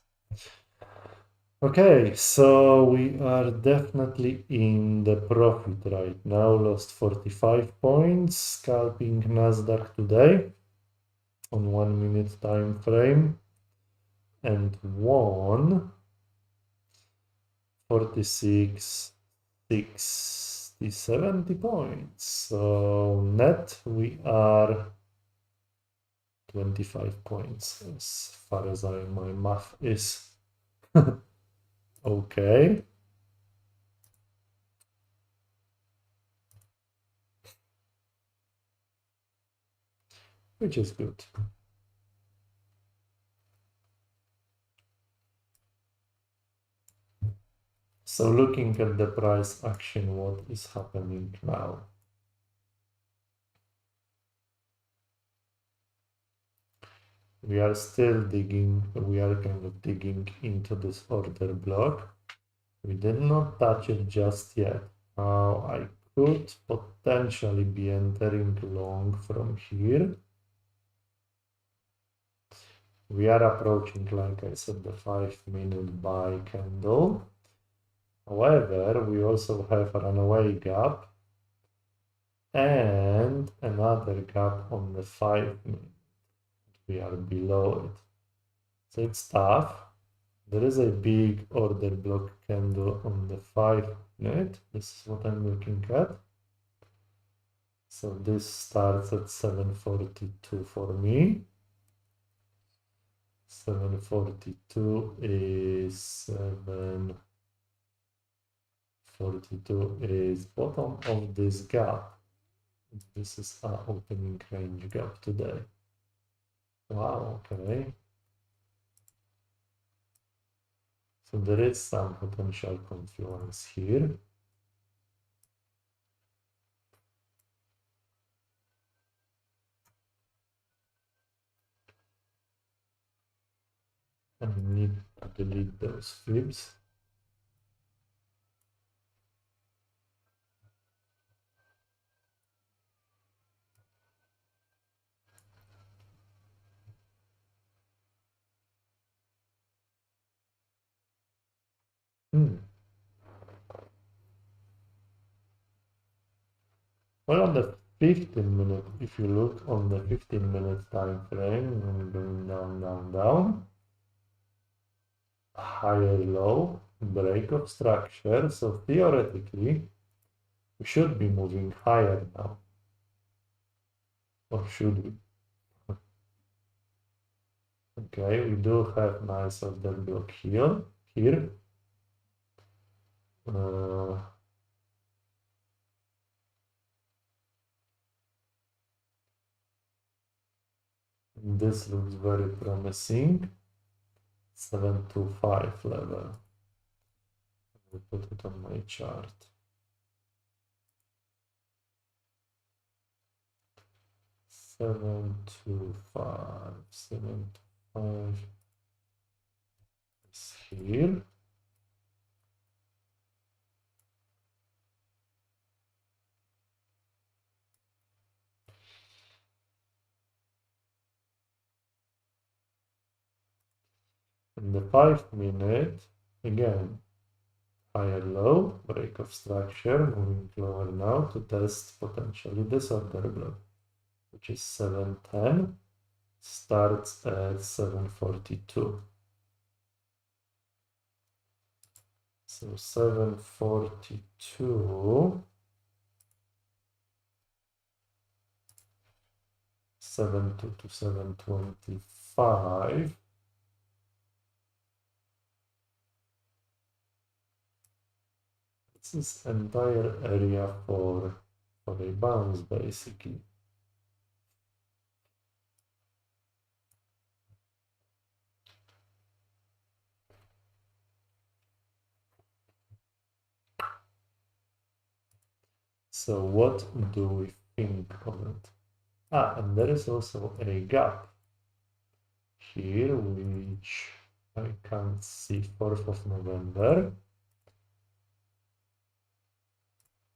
Okay, so we are definitely in the profit right now. Lost 45 points, scalping NASDAQ today on 1 minute time frame, and won 46, 60, 70 points. So net we are 25 points as far as my math is. Okay. Which is good. So looking at the price action, what is happening now? We are still digging, we are kind of digging into this order block. We did not touch it just yet. Now I could potentially be entering long from here. We are approaching, like I said, the 5-minute buy candle. However, we also have a runaway gap and another gap on the 5-minute. We are below it. So it's tough. There is a big order block candle on the 5-minute. This is what I'm looking at. So this starts at 742 for me. 742 is 742 is bottom of this gap. This is our opening range gap today. Wow, okay. So there is some potential confluence here. I need to delete those fibs. Well, on the 15-minute, if you look on the 15-minute time frame, I'm going down, down, down, higher low, break of structure. So theoretically, we should be moving higher now. Or should we? Okay, we do have nice order block here. This looks very promising. 725 level. I'll put it on my chart. 725 is here. In the 5-minute, again, higher low, break of structure, moving lower now to test potentially this order block, which is 710, starts at 742. So 742, 72 to 725. This is entire area for a bounce, basically. So what do we think of it? And there is also a gap. here, which I can't see, 4th of November.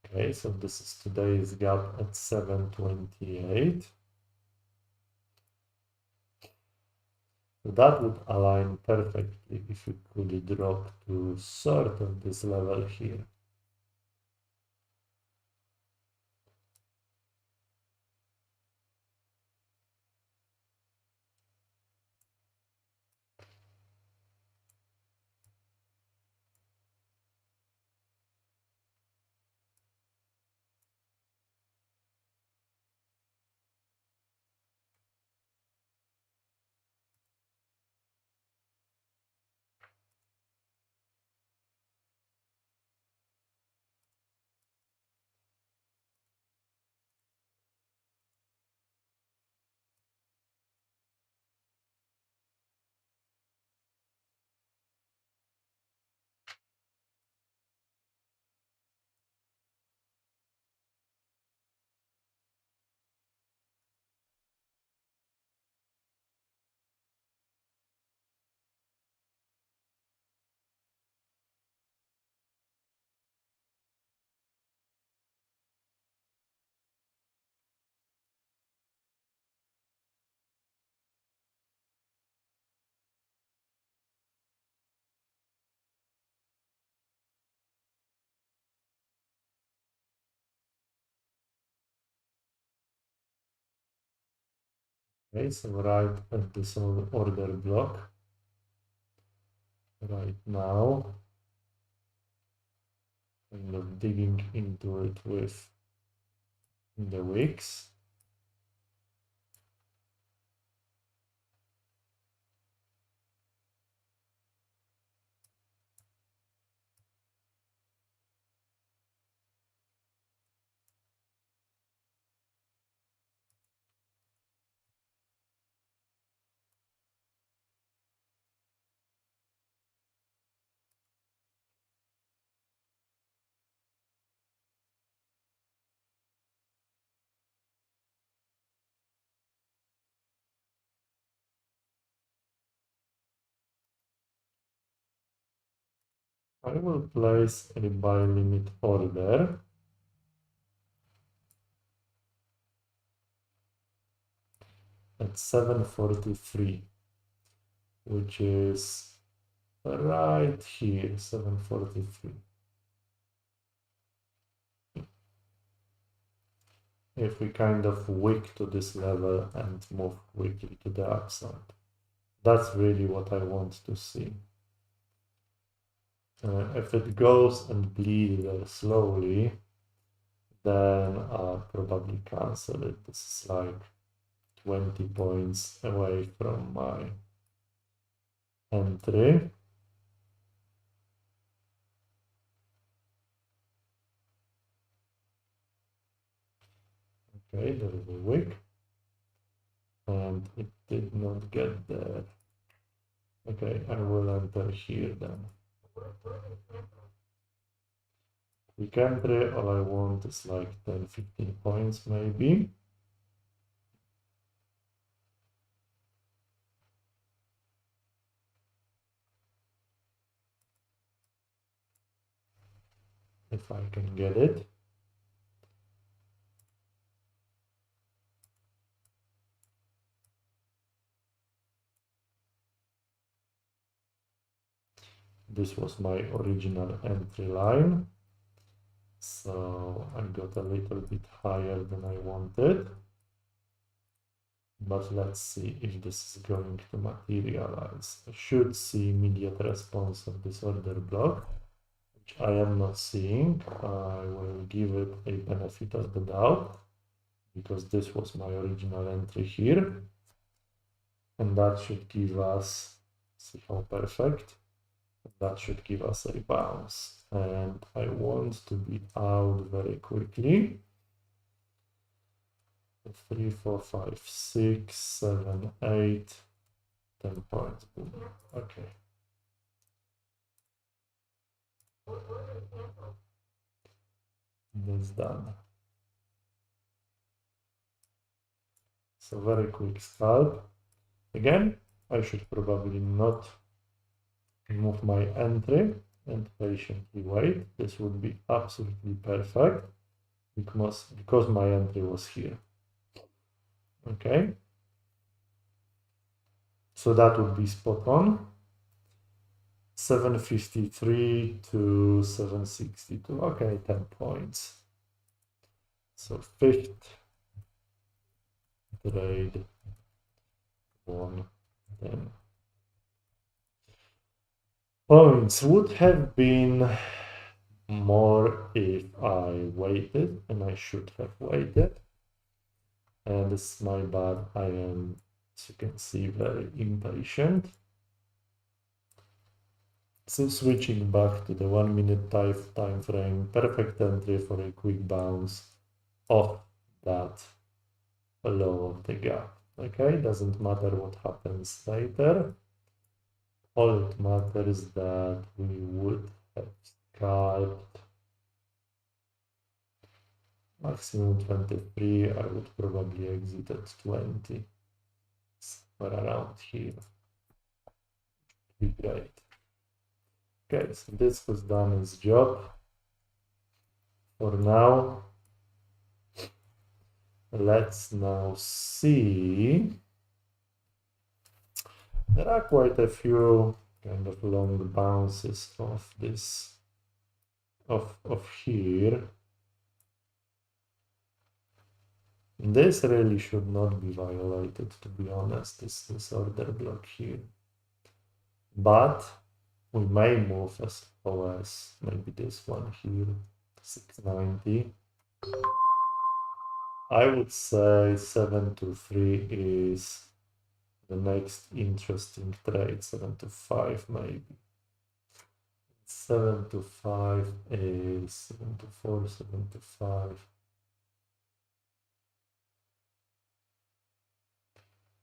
Okay, so this is today's gap at 728. So that would align perfectly if we could drop to sort of this level here. Okay, so right at this order block right now, kind of digging into it with the wicks. I will place a buy limit order at 743, which is right here, 743. If we kind of wick to this level and move quickly to the upside. That's really what I want to see. If it goes and bleeds slowly, then I'll probably cancel it. This is like 20 points away from my entry. Okay, there is a wick, and it did not get there. Okay, I will enter here then. Quick entry, all I want is like 10-15 points maybe. If I can get it. This was my original entry line. So I got a little bit higher than I wanted. But let's see if this is going to materialize. I should see immediate response of this order block, which I am not seeing. I will give it a benefit of the doubt because this was my original entry here. And that should give us, see how perfect, that should give us a bounce. And I want to be out very quickly. 3, 4, 5, 6, 7, 8, 10 points. Boom. Okay. That's done. So very quick scalp. Again, I should probably not remove my entry and patiently wait. This would be absolutely perfect because my entry was here. Okay, so that would be spot on. 753 to 762. Okay, 10 points. So fifth trade, 1, 10 points. Would have been more if I waited, and I should have waited. And this is my bad. I am, as you can see, very impatient. So switching back to the 1 minute time frame, perfect entry for a quick bounce off that low of the gap. Okay, doesn't matter what happens later. All it matters that we would have scalped maximum 23. I would probably exit at 20, somewhere around here. Be great. Okay, so this has done its job for now. Let's now see. There are quite a few kind of long bounces of this, of here. This really should not be violated, to be honest, this order block here. But we may move as low as maybe this one here, 690. I would say 7 to 3 is the next interesting trade. 7 to 5 maybe. 7 to 5 is 7 to 4, 7 to 5.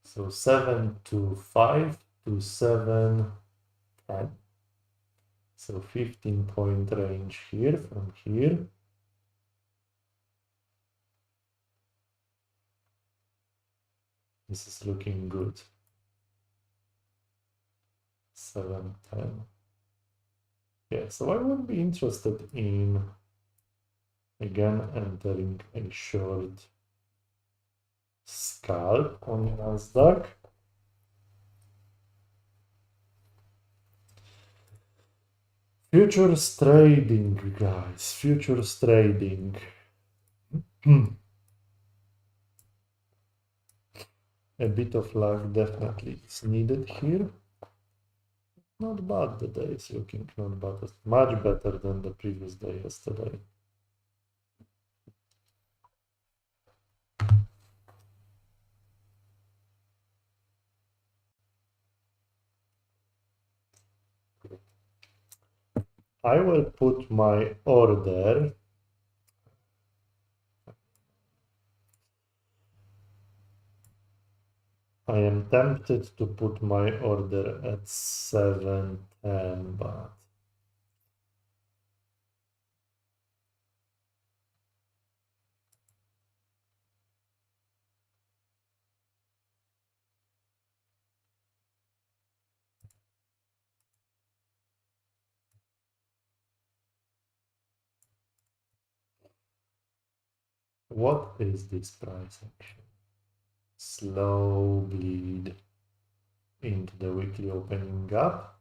So 7 to 5 to 7, 10. So 15-point range here from here. This is looking good. 7, 10. Yeah, so I would be interested in, again, entering a short scalp on NASDAQ. Futures trading, guys, futures trading. A bit of luck definitely is needed here. Not bad, the day is looking not bad, much better than the previous day yesterday. I will put my order. I am tempted to put my order at 710, but what is this price action? Slow bleed into the weekly opening gap.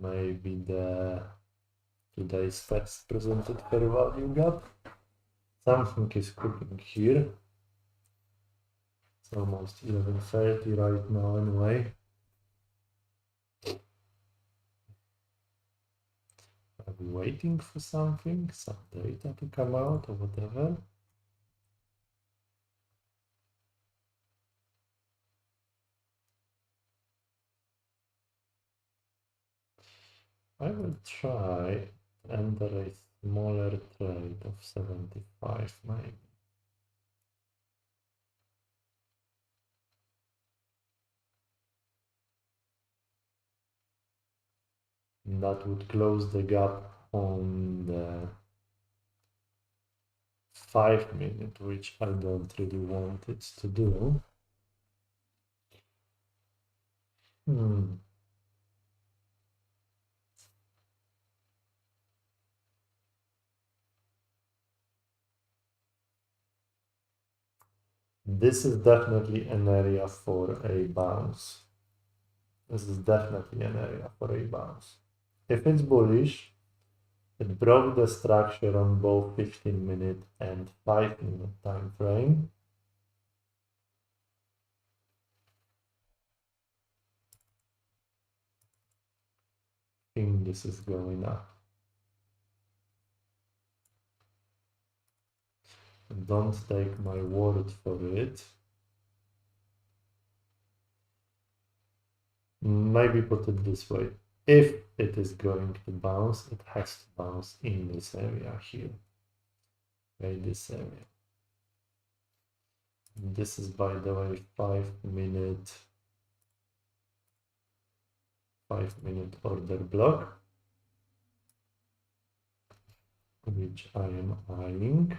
Maybe the today's first presented fair value gap. Something is cooking here. It's almost 11:30 right now anyway. Are we waiting for something, some data to come out or whatever? I will try and enter a smaller trade of 75 maybe. That would close the gap on the 5-minute, which I don't really want it to do. Hmm. This is definitely an area for a bounce. This is definitely an area for a bounce. If it's bullish, it broke the structure on both 15-minute and 5-minute time frame. I think this is going up. Don't take my word for it. Maybe put it this way. If it is going to bounce, it has to bounce in this area here. Okay, this area. This is, by the way, 5-minute order block, which I am eyeing.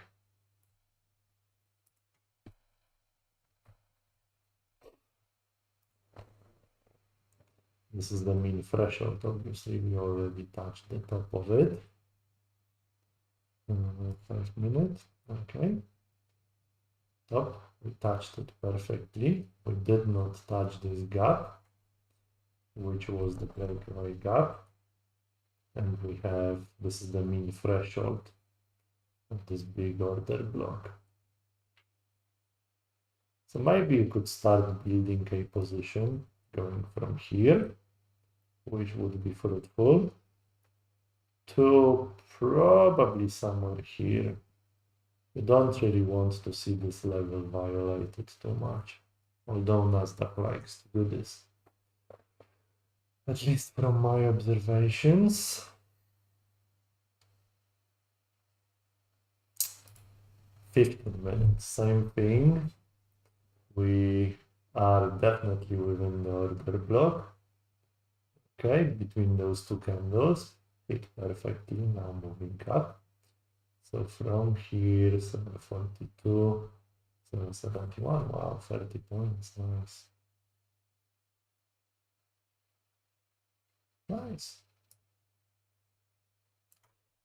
This is the mean threshold. Obviously, we already touched the top of it. 5 minutes. Okay. Top. We touched it perfectly. We did not touch this gap, which was the breakaway gap. And we have, this is the mean threshold of this big order block. So maybe you could start building a position going from here, which would be fruitful, to probably somewhere here. You don't really want to see this level violated too much, although NASDAQ likes to do this. At least from my observations. 15 minutes, same thing. We are definitely within the order block. Okay, between those two candles, fit perfectly, now moving up. So from here, 742, 771, wow, 30 points, nice. Nice.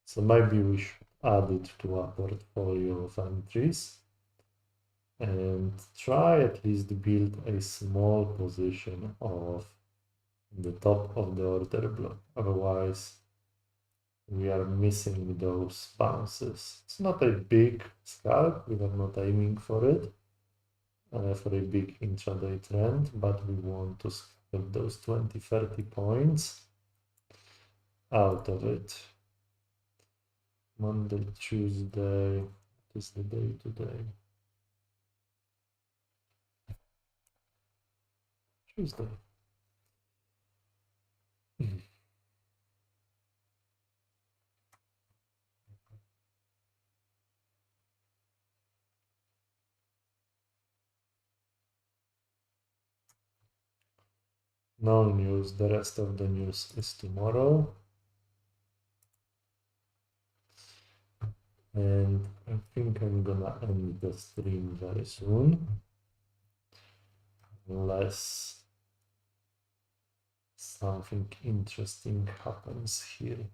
So maybe we should add it to our portfolio of entries and try at least build a small position of the top of the order block. Otherwise, we are missing those bounces. It's not a big scalp, we are not aiming for it, for a big intraday trend, but we want to scalp those 20-30 points out of it. Monday, Tuesday, what is the day today? Tuesday. No news, the rest of the news is tomorrow. And I think I'm gonna end the stream very soon. Unless something interesting happens here.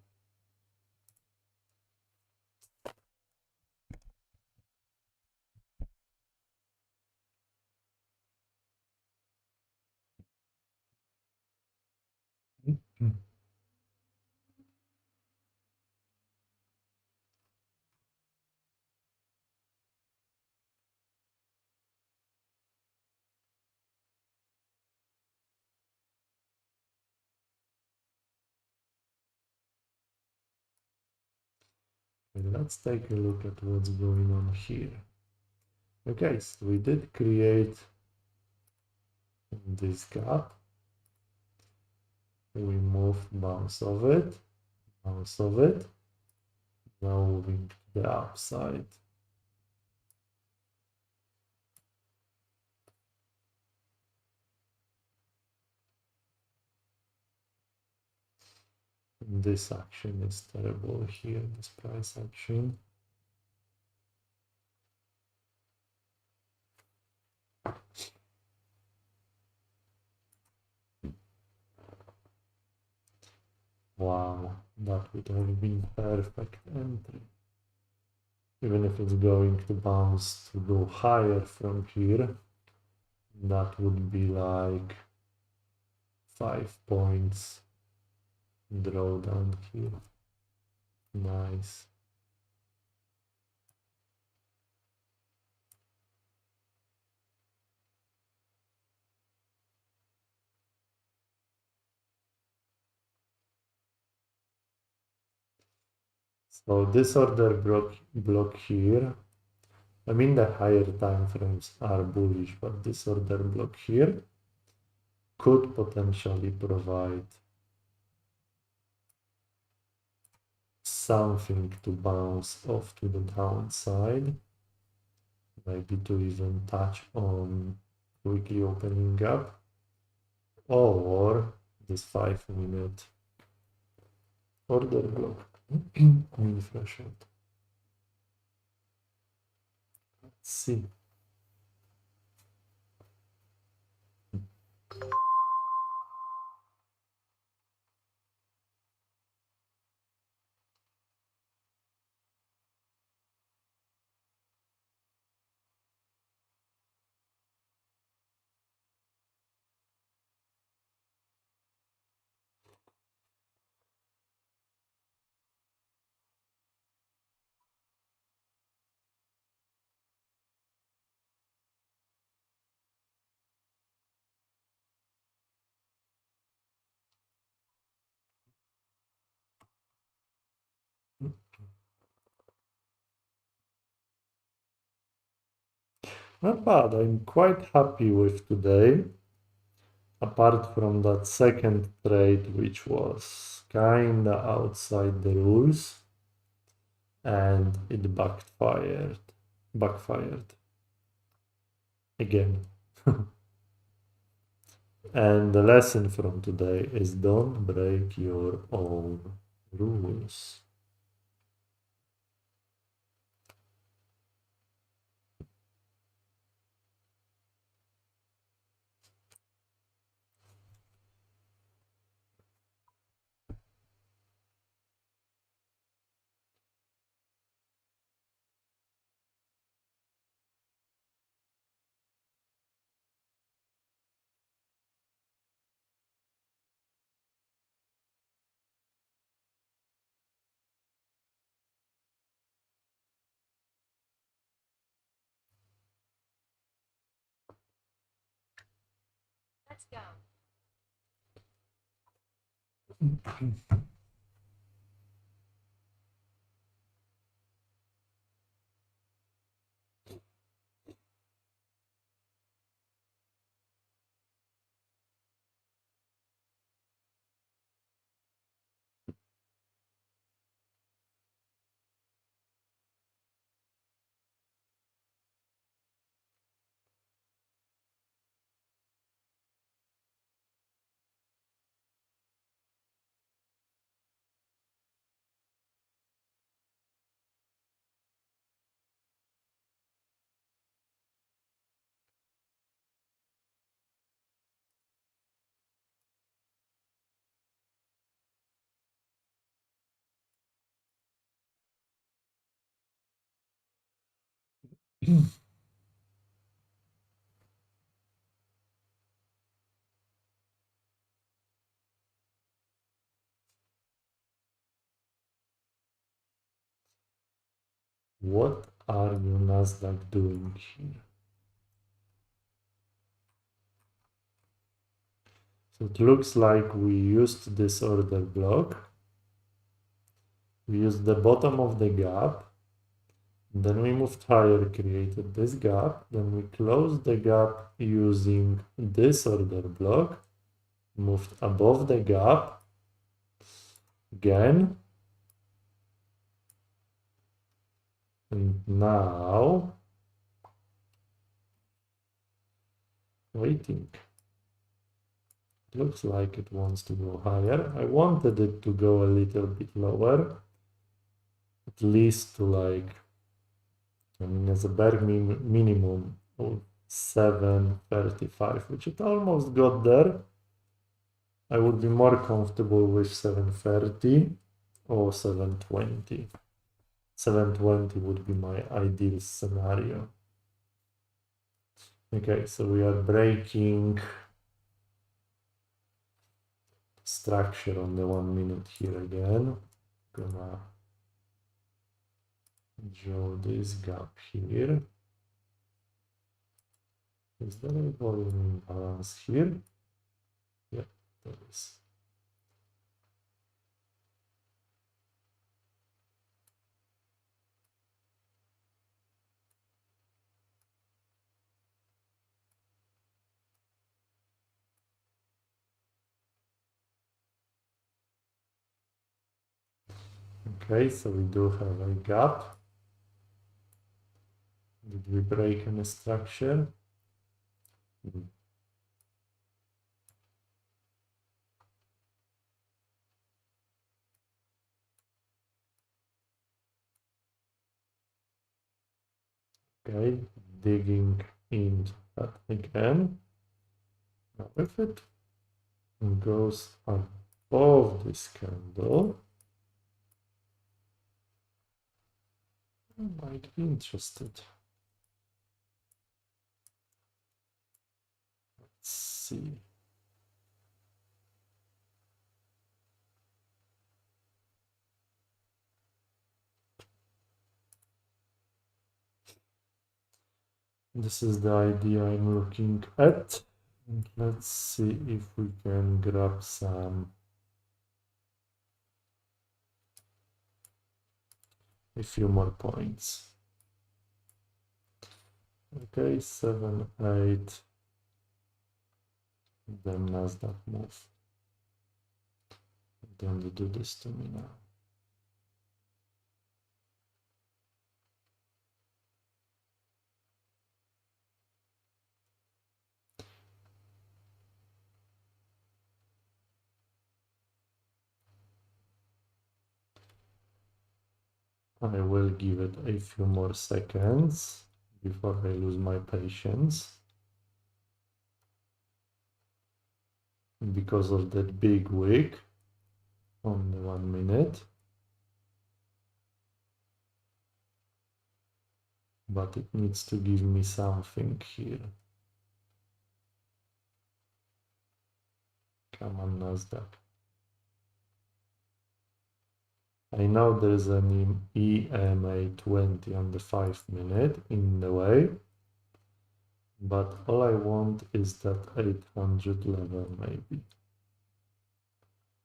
Let's take a look at what's going on here. Okay, so we did create this gap. We moved bounce of it, bounce of it. Now moving to the upside. This action is terrible here, this price action. Wow, that would have been perfect entry. Even if it's going to bounce to go higher from here, that would be like 5 points drawdown here. Nice. So this order block here, I mean the higher time frames are bullish, but this order block here could potentially provide something to bounce off to the downside, maybe to even touch on weekly opening up, or this 5-minute order block mini threshold. Let's see. Not bad. I'm quite happy with today, apart from that second trade, which was kinda outside the rules, and it backfired. Again. And the lesson from today is don't break your own rules. Let's go. What are you NASDAQ doing here? So it looks like we used this order block. We used the bottom of the gap. Then we moved higher, created this gap. Then we closed the gap using this order block. Moved above the gap again. And now waiting. It looks like it wants to go higher. I wanted it to go a little bit lower, at least to like, I mean, as a bare minimum of 735, which it almost got there. I would be more comfortable with 730 or 720. 720 would be my ideal scenario. Okay, so we are breaking structure on the 1 minute here again. Gonna draw this gap here. Is there a volume imbalance here? Yeah, there is. Okay, so we do have a gap. Did we break any structure? Okay, digging into that again. Now if it goes above this candle, I might be interested. Let's see. This is the idea I'm looking at. And let's see if we can grab a few more points. Okay, 7, 8. Then NASDAQ move. Don't do this to me now. I will give it a few more seconds before I lose my patience. Because of that big wick on the 1 minute. But it needs to give me something here. Come on, NASDAQ. I know there's an EMA 20 on the 5 minute in the way, but all I want is that 800 level maybe.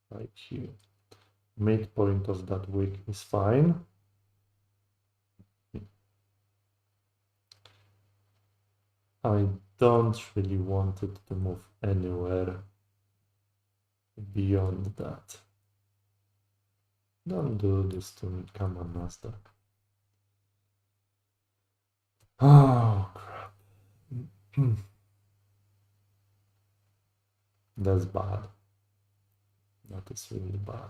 Right here. Midpoint of that wick is fine. I don't really want it to move anywhere beyond that. Don't do this to me, come on, NASDAQ. Oh, crap. That's bad. That is really bad.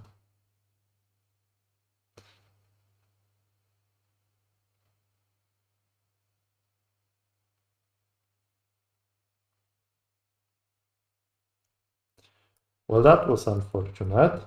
Well, that was unfortunate.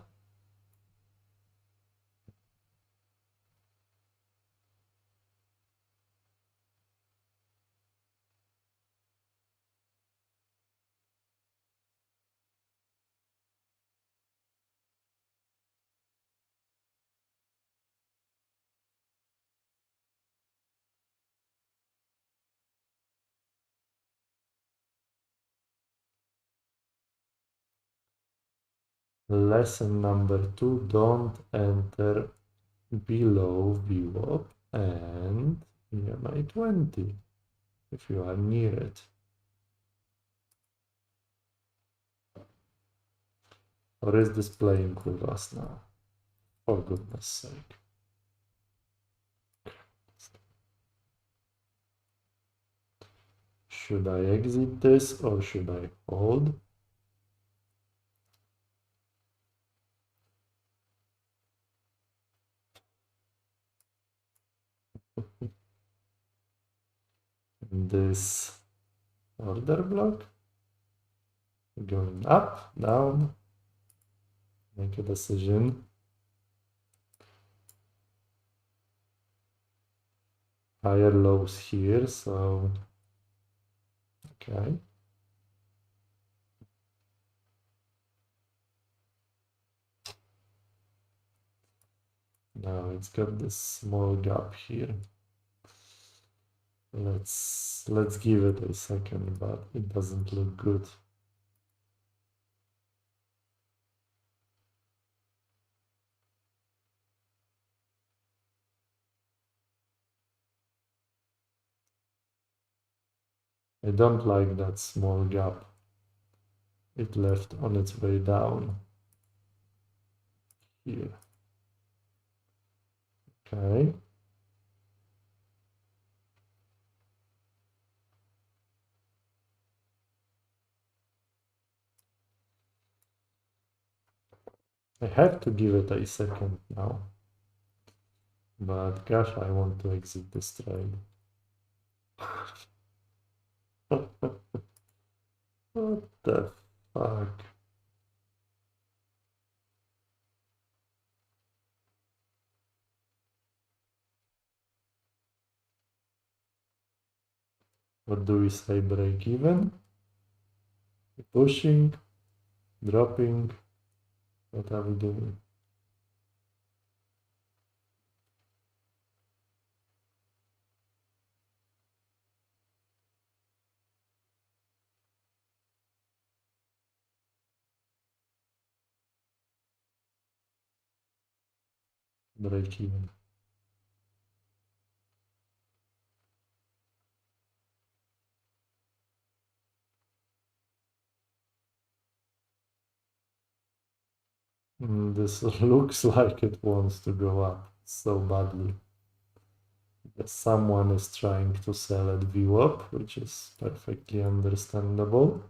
Lesson number 2, don't enter below VWAP and EMI 20 if you are near it. Or is this playing with us now? For goodness sake. Should I exit this or should I hold? This order block going up, down, make a decision. Higher lows here, so okay. Now it's got this small gap here. Let's give it a second, but it doesn't look good. I don't like that small gap it left on its way down here. Okay. I have to give it a second now. But gosh, I want to exit this trade. What the fuck? What do we say? Break even? Pushing? Dropping? What are we doing? Break even. This looks like it wants to go up so badly. That someone is trying to sell at VWAP, which is perfectly understandable.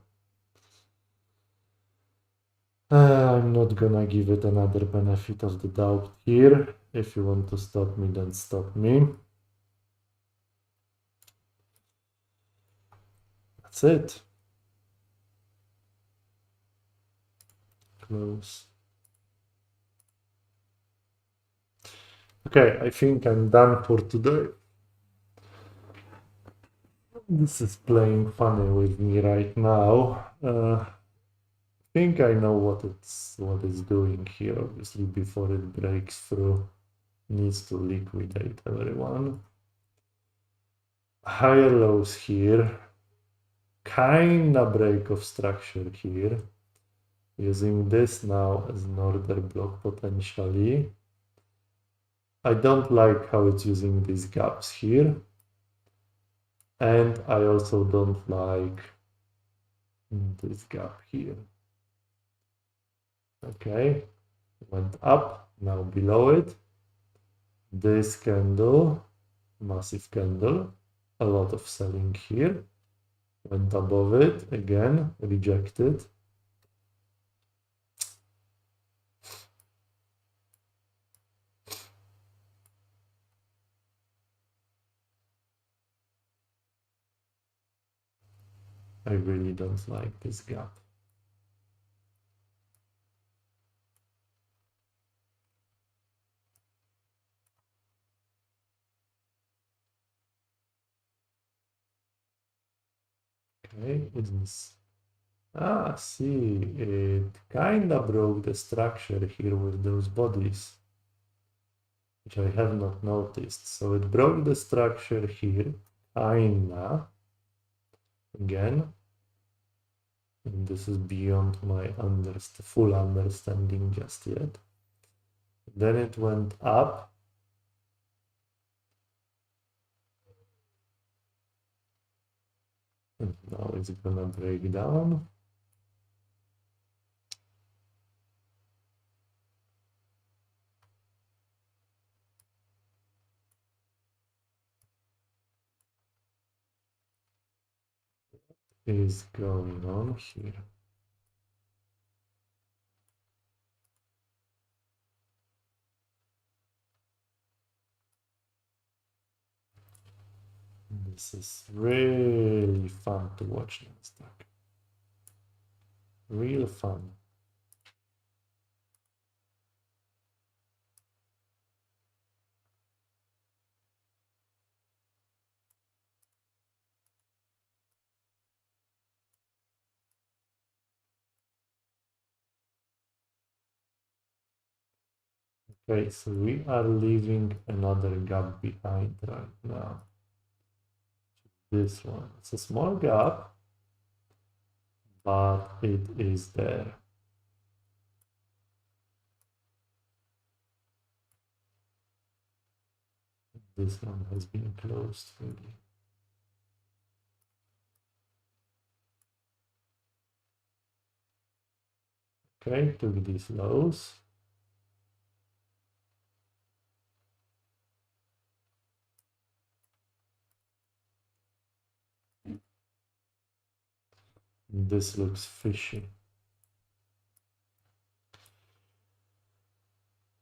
I'm not gonna give it another benefit of the doubt here. If you want to stop me, then stop me. That's it. Close. Okay, I think I'm done for today. This is playing funny with me right now. I think I know what it's doing here. Obviously, before it breaks through, needs to liquidate everyone. Higher lows here. Kinda break of structure here. Using this now as an order block potentially. I don't like how it's using these gaps here. And I also don't like this gap here. Okay, went up, now below it. This candle, massive candle, a lot of selling here. Went above it, again, rejected. I really don't like this gap. Okay, it's see, it kinda broke the structure here with those bodies, which I have not noticed. So it broke the structure here, kinda, again. And this is beyond my full understanding just yet. Then it went up. And now it's gonna break down. What is going on here? This is really fun to watch NASDAQ. Real fun. Okay, so we are leaving another gap behind right now. This one. It's a small gap, but it is there. This one has been closed fully. Okay, took these lows. This looks fishy.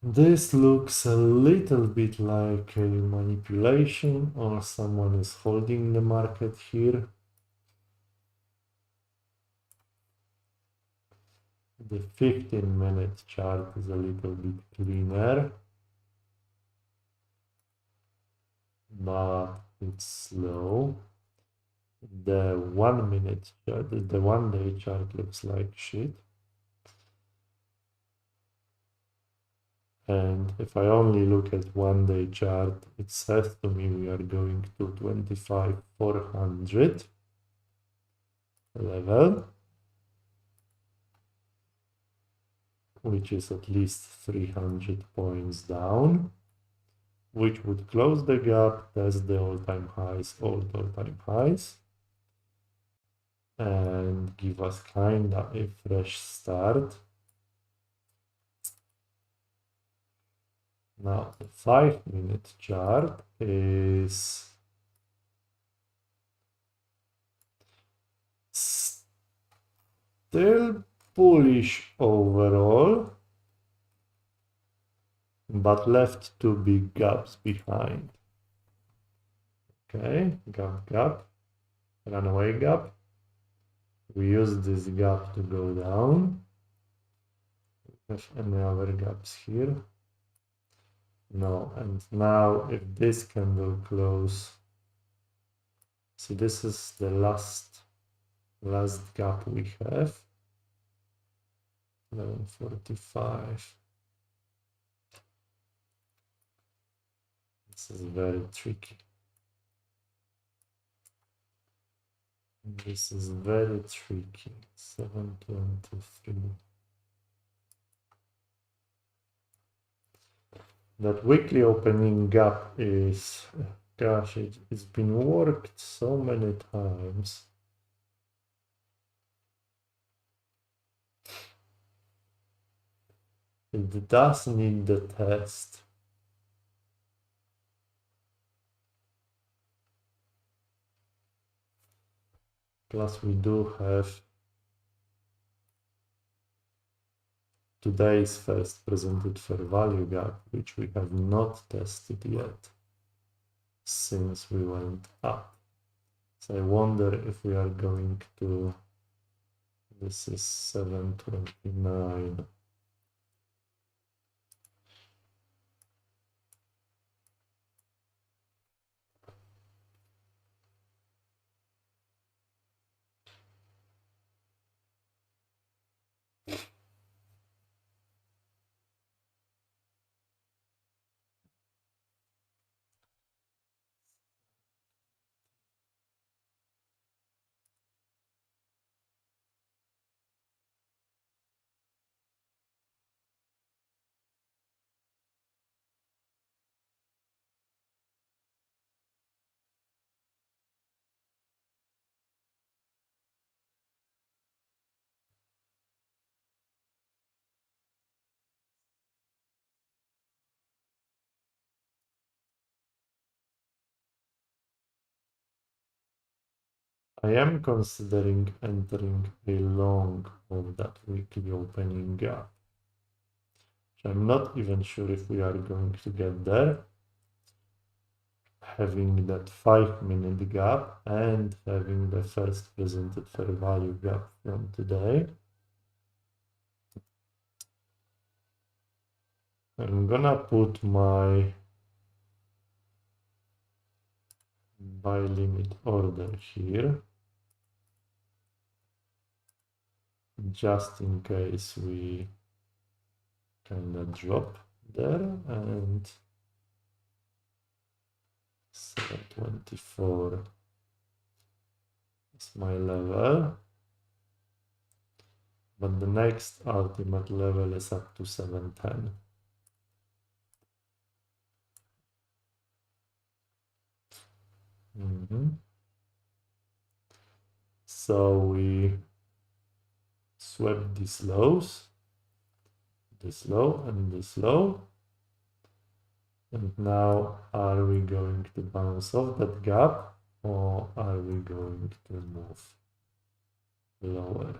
This looks a little bit like a manipulation, or someone is holding the market here. The 15-minute chart is a little bit cleaner, but it's slow. The 1 minute chart, the 1 day chart looks like shit. And if I only look at 1 day chart, it says to me we are going to 25,400 level, which is at least 300 points down, which would close the gap, test the all-time highs, all-time highs, and give us kinda a fresh start. Now the 5-minute chart is still bullish overall, but left two big gaps behind. Okay, gap, runaway gap. We use this gap to go down. Have any other gaps here? No, and now if this candle close, see, this is the last gap we have, 1145. This is very tricky. This is very tricky. 723. That weekly opening gap is, gosh, it's been worked so many times. It does need the test. Plus we do have today's first presented fair value gap, which we have not tested yet since we went up. So I wonder if we are going to, this is 729. I am considering entering a long of that weekly opening gap. I'm not even sure if we are going to get there. Having that 5-minute gap and having the first presented fair value gap from today. I'm gonna put my buy limit order here, just in case we kinda drop there, and 724 is my level, but the next ultimate level is up to 710. So we swept these lows, this low and this low, and now are we going to bounce off that gap, or are we going to move lower?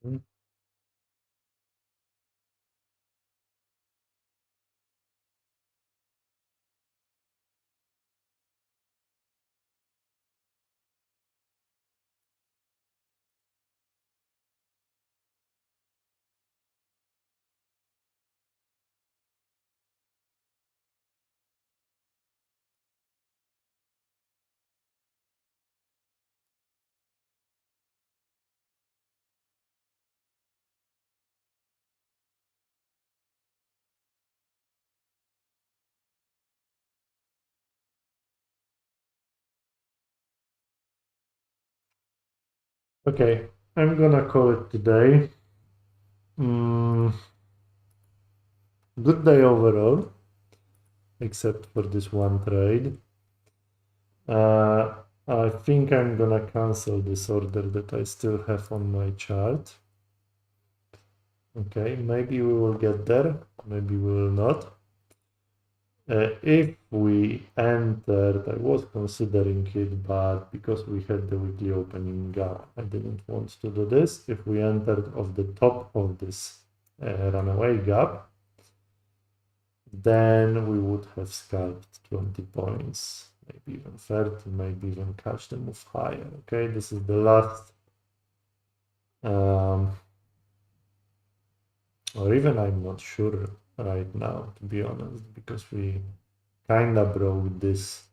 Hmm. Okay, I'm gonna call it today. Good day overall, except for this one trade. I think I'm gonna cancel this order that I still have on my chart. Okay, maybe we will get there, maybe we will not. If we entered, I was considering it, but because we had the weekly opening gap, I didn't want to do this. If we entered off the top of this runaway gap, then we would have scalped 20 points, maybe even 30, maybe even catch the move higher. Okay, this is the last, or even I'm not sure right now, to be honest, because we kind of broke this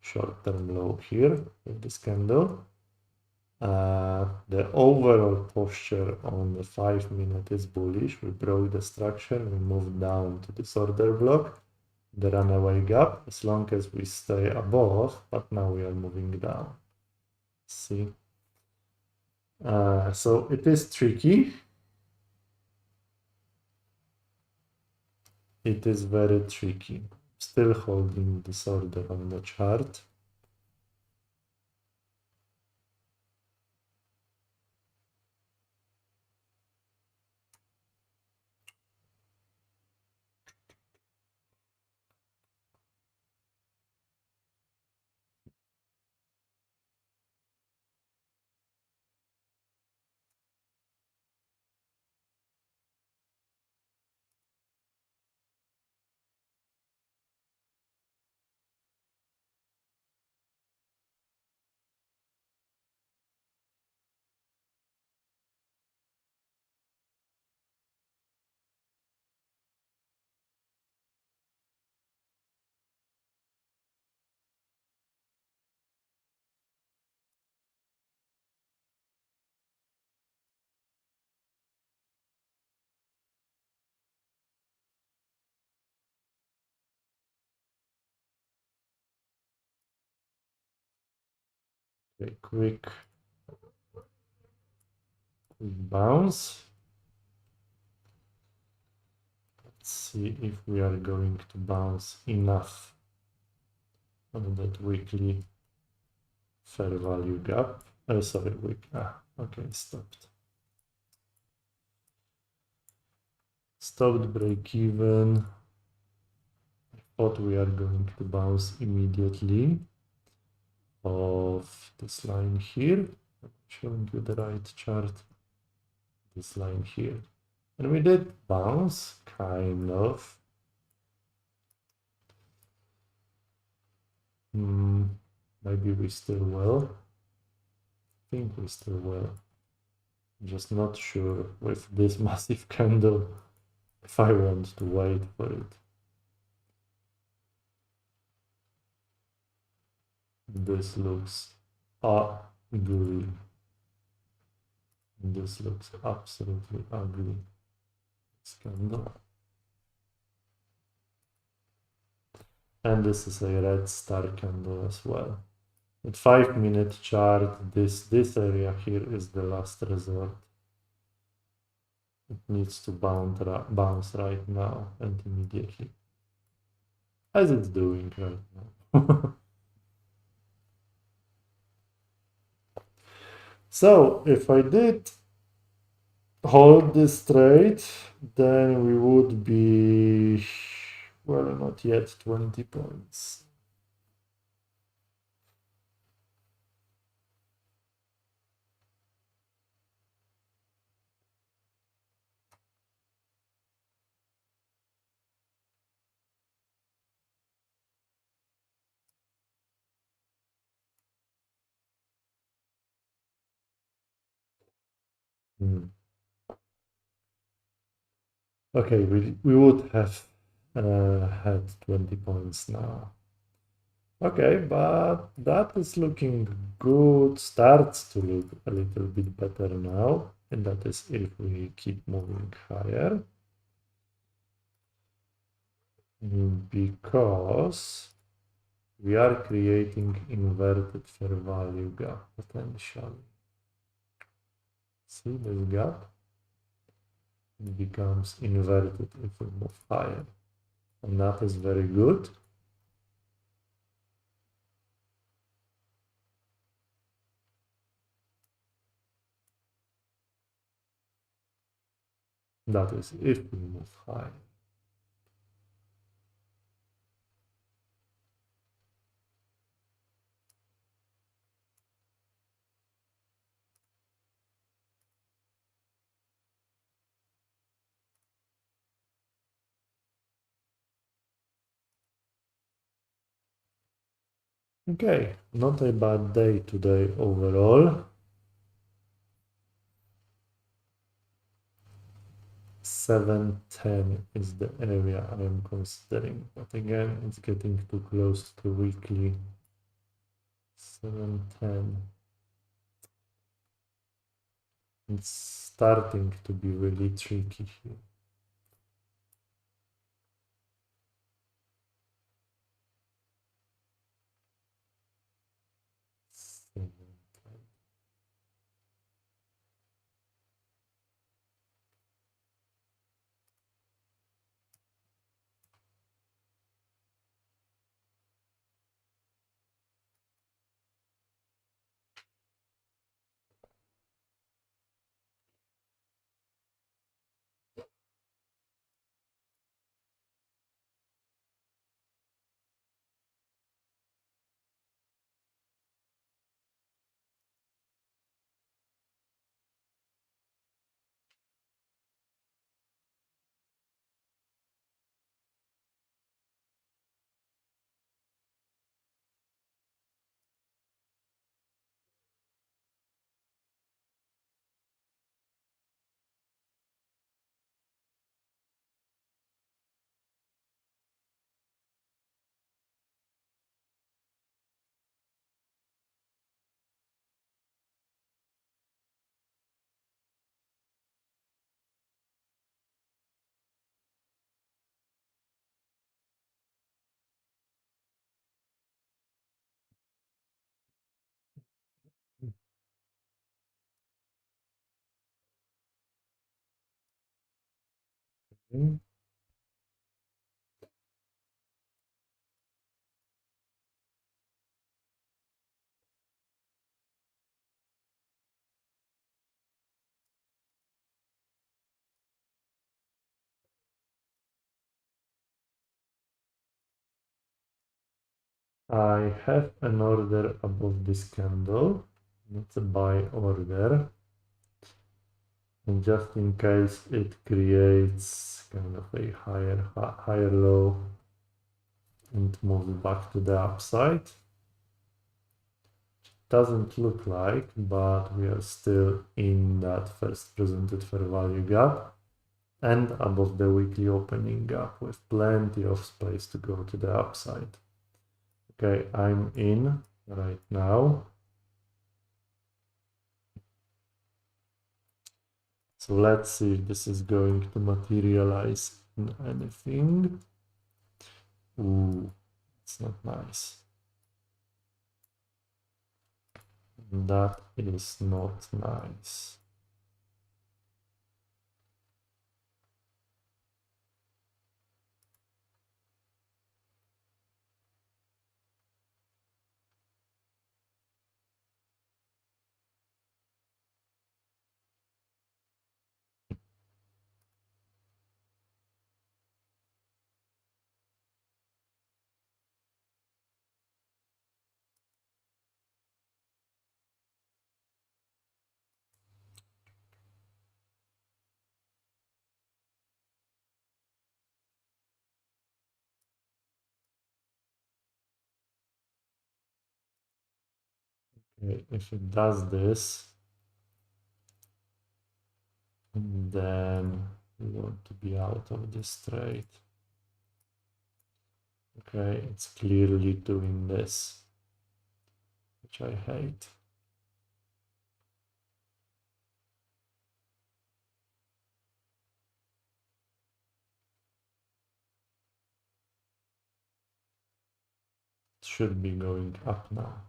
short-term low here with this candle. The overall posture on the 5-minute is bullish. We broke the structure, we moved down to this order block, the runaway gap, as long as we stay above, but now we are moving down. See? So it is tricky. It is very tricky. Still holding this order on the chart. Okay, quick bounce. Let's see if we are going to bounce enough on that weekly fair value gap. Sorry, okay, stopped. Stopped break even. I thought we are going to bounce immediately of this line here. I'm showing you the right chart. This line here. And we did bounce, kind of. Maybe we still will. I think we still will. Just not sure with this massive candle if I want to wait for it. This looks ugly. This looks absolutely ugly. This candle. And this is a red star candle as well. At 5-minute chart, this area here is the last resort. It needs to bounce right now and immediately. As it's doing right now. So if I did hold this trade, then we would be, well, not yet 20 points. Okay, we would have had 20 points now. Okay, but that is looking good, starts to look a little bit better now, and that is if we keep moving higher. Because we are creating inverted fair value gap potentially. See this gap? It becomes inverted if we move higher, and that is very good. That is if we move higher. Okay, not a bad day today overall. 710 is the area I am considering, but again, it's getting too close to weekly. 710. It's starting to be really tricky here. Okay. I have an order above this candle. It's a buy order. And just in case it creates kind of a higher low and moves back to the upside. Doesn't look like, but we are still in that first presented fair value gap and above the weekly opening gap with plenty of space to go to the upside. Okay, I'm in right now. So let's see if this is going to materialize in anything. Ooh, it's not nice. That is not nice. Okay, if it does this, then we want to be out of this trade. Okay, it's clearly doing this, which I hate. It should be going up now.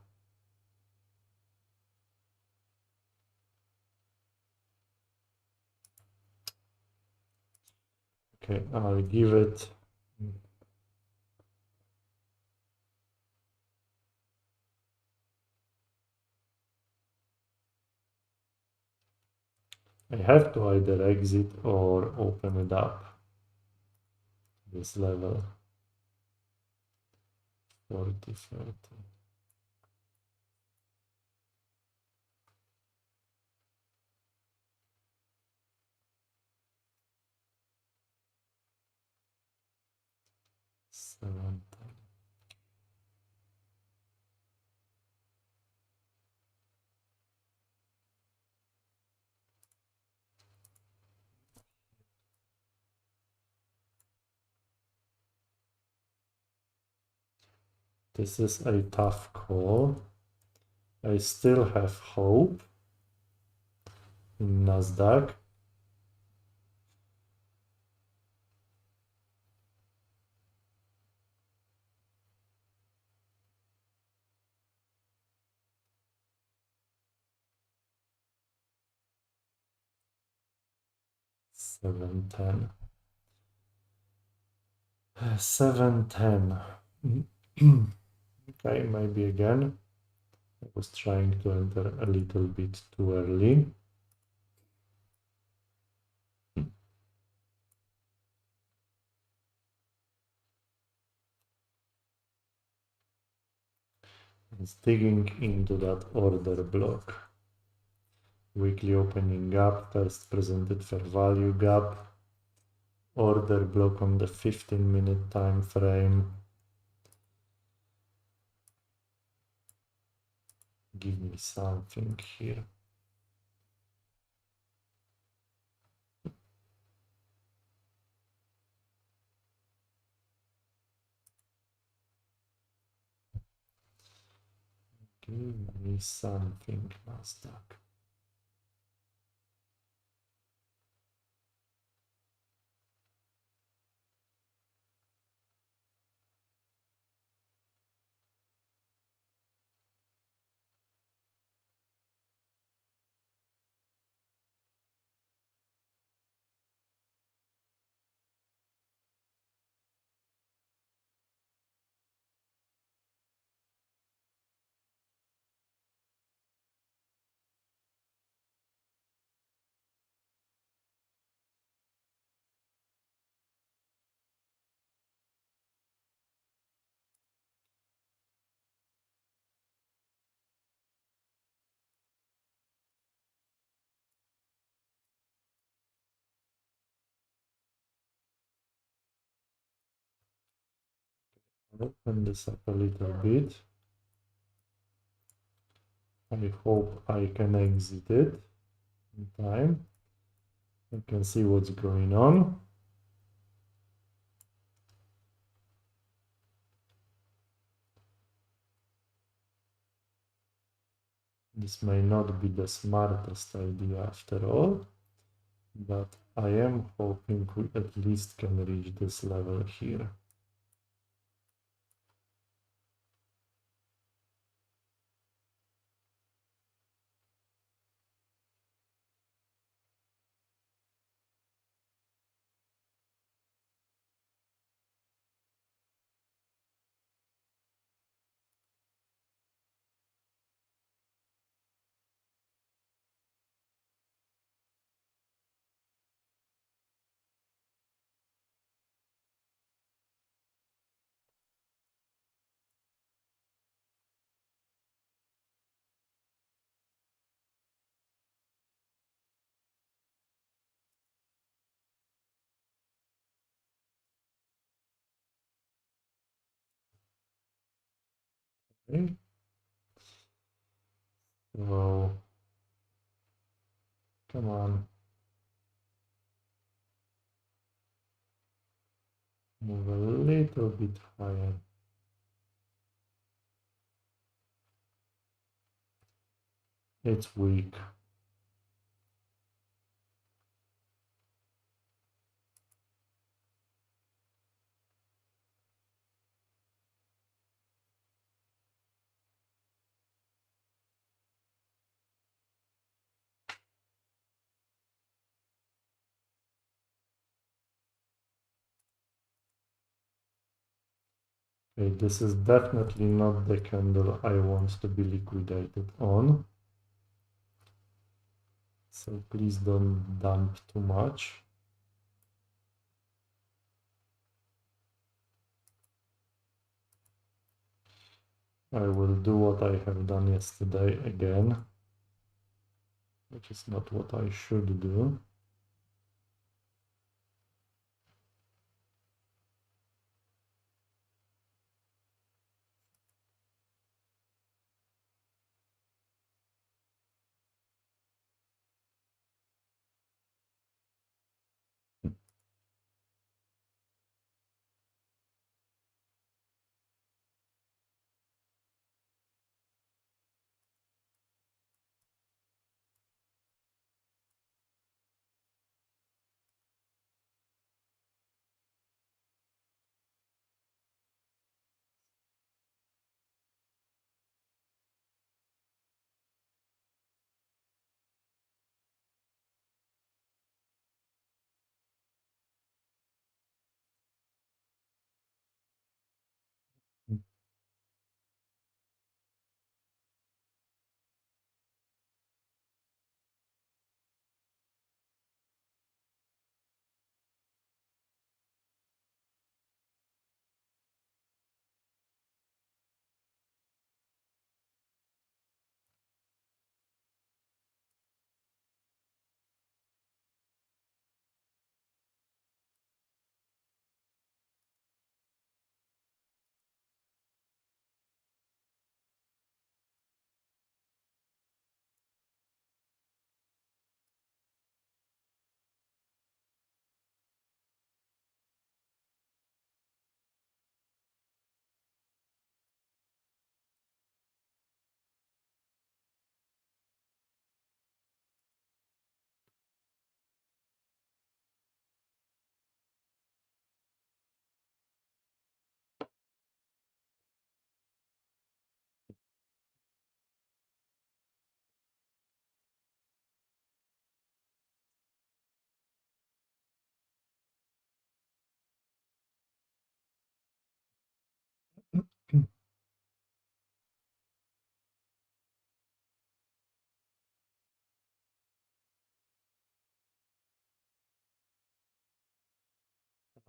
Okay, I'll give it. I have to either exit or open it up. This level 40, 30. Seven. This is a tough call. I still have hope in NASDAQ. Seven ten. 710. Okay, maybe again. I was trying to enter a little bit too early. It's digging into that order block. Weekly opening gap, first presented fair value gap, order block on the 15-minute time frame. Give me something here. Give me something, NASDAQ. Open this up a little bit. I hope I can exit it in time. I can see what's going on. This may not be the smartest idea after all, but I am hoping we at least can reach this level here. Okay. So, come on. Move a little bit higher. It's weak. Okay, this is definitely not the candle I want to be liquidated on. So please don't dump too much. I will do what I have done yesterday again, which is not what I should do.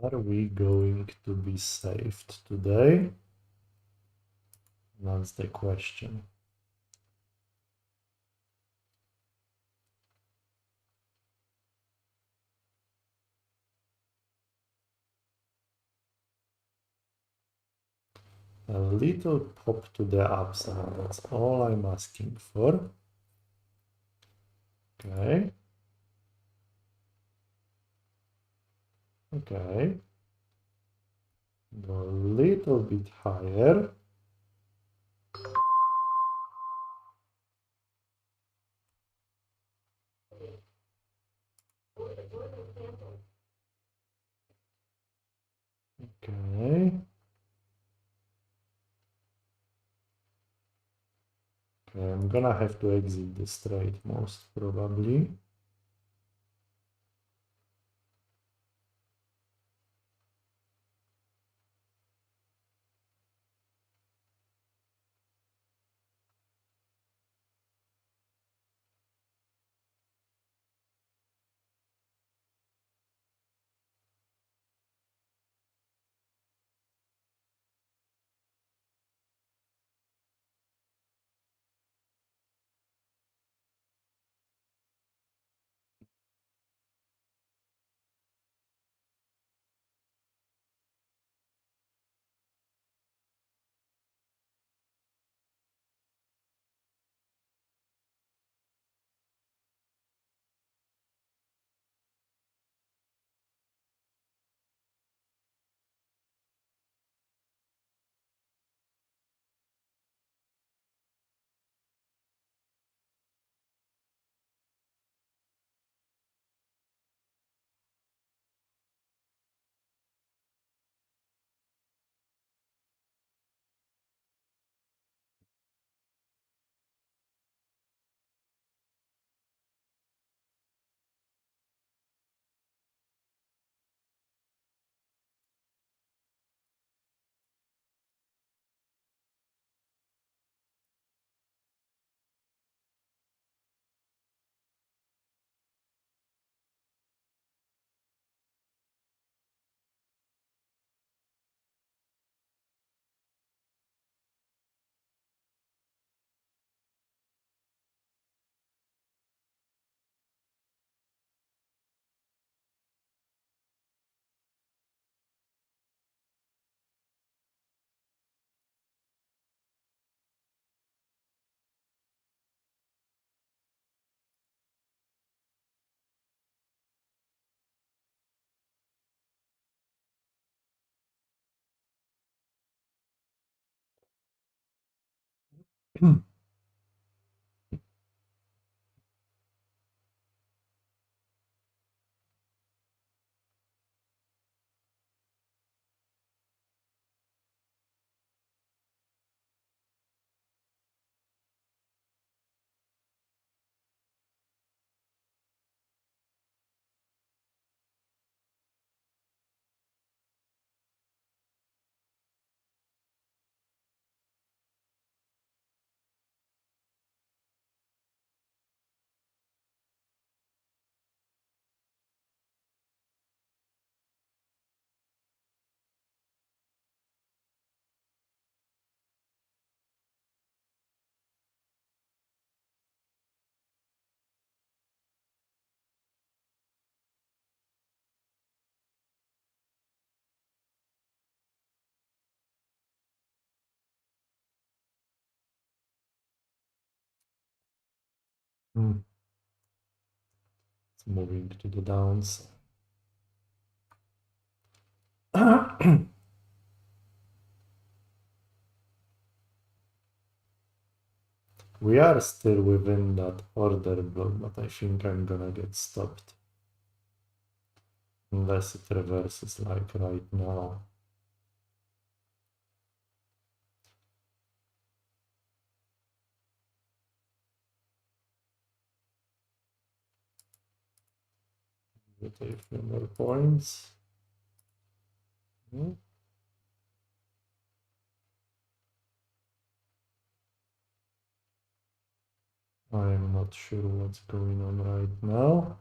Are we going to be saved today? That's the question. A little pop to the upside. That's all I'm asking for. Okay. Okay. Go a little bit higher. Okay. Okay, I'm gonna have to exit this trade most probably. Hmm. It's moving to the downs. We are still within that order block, but I think I'm gonna get stopped. Unless it reverses like right now. Get a few more points. Hmm. I am not sure what's going on right now.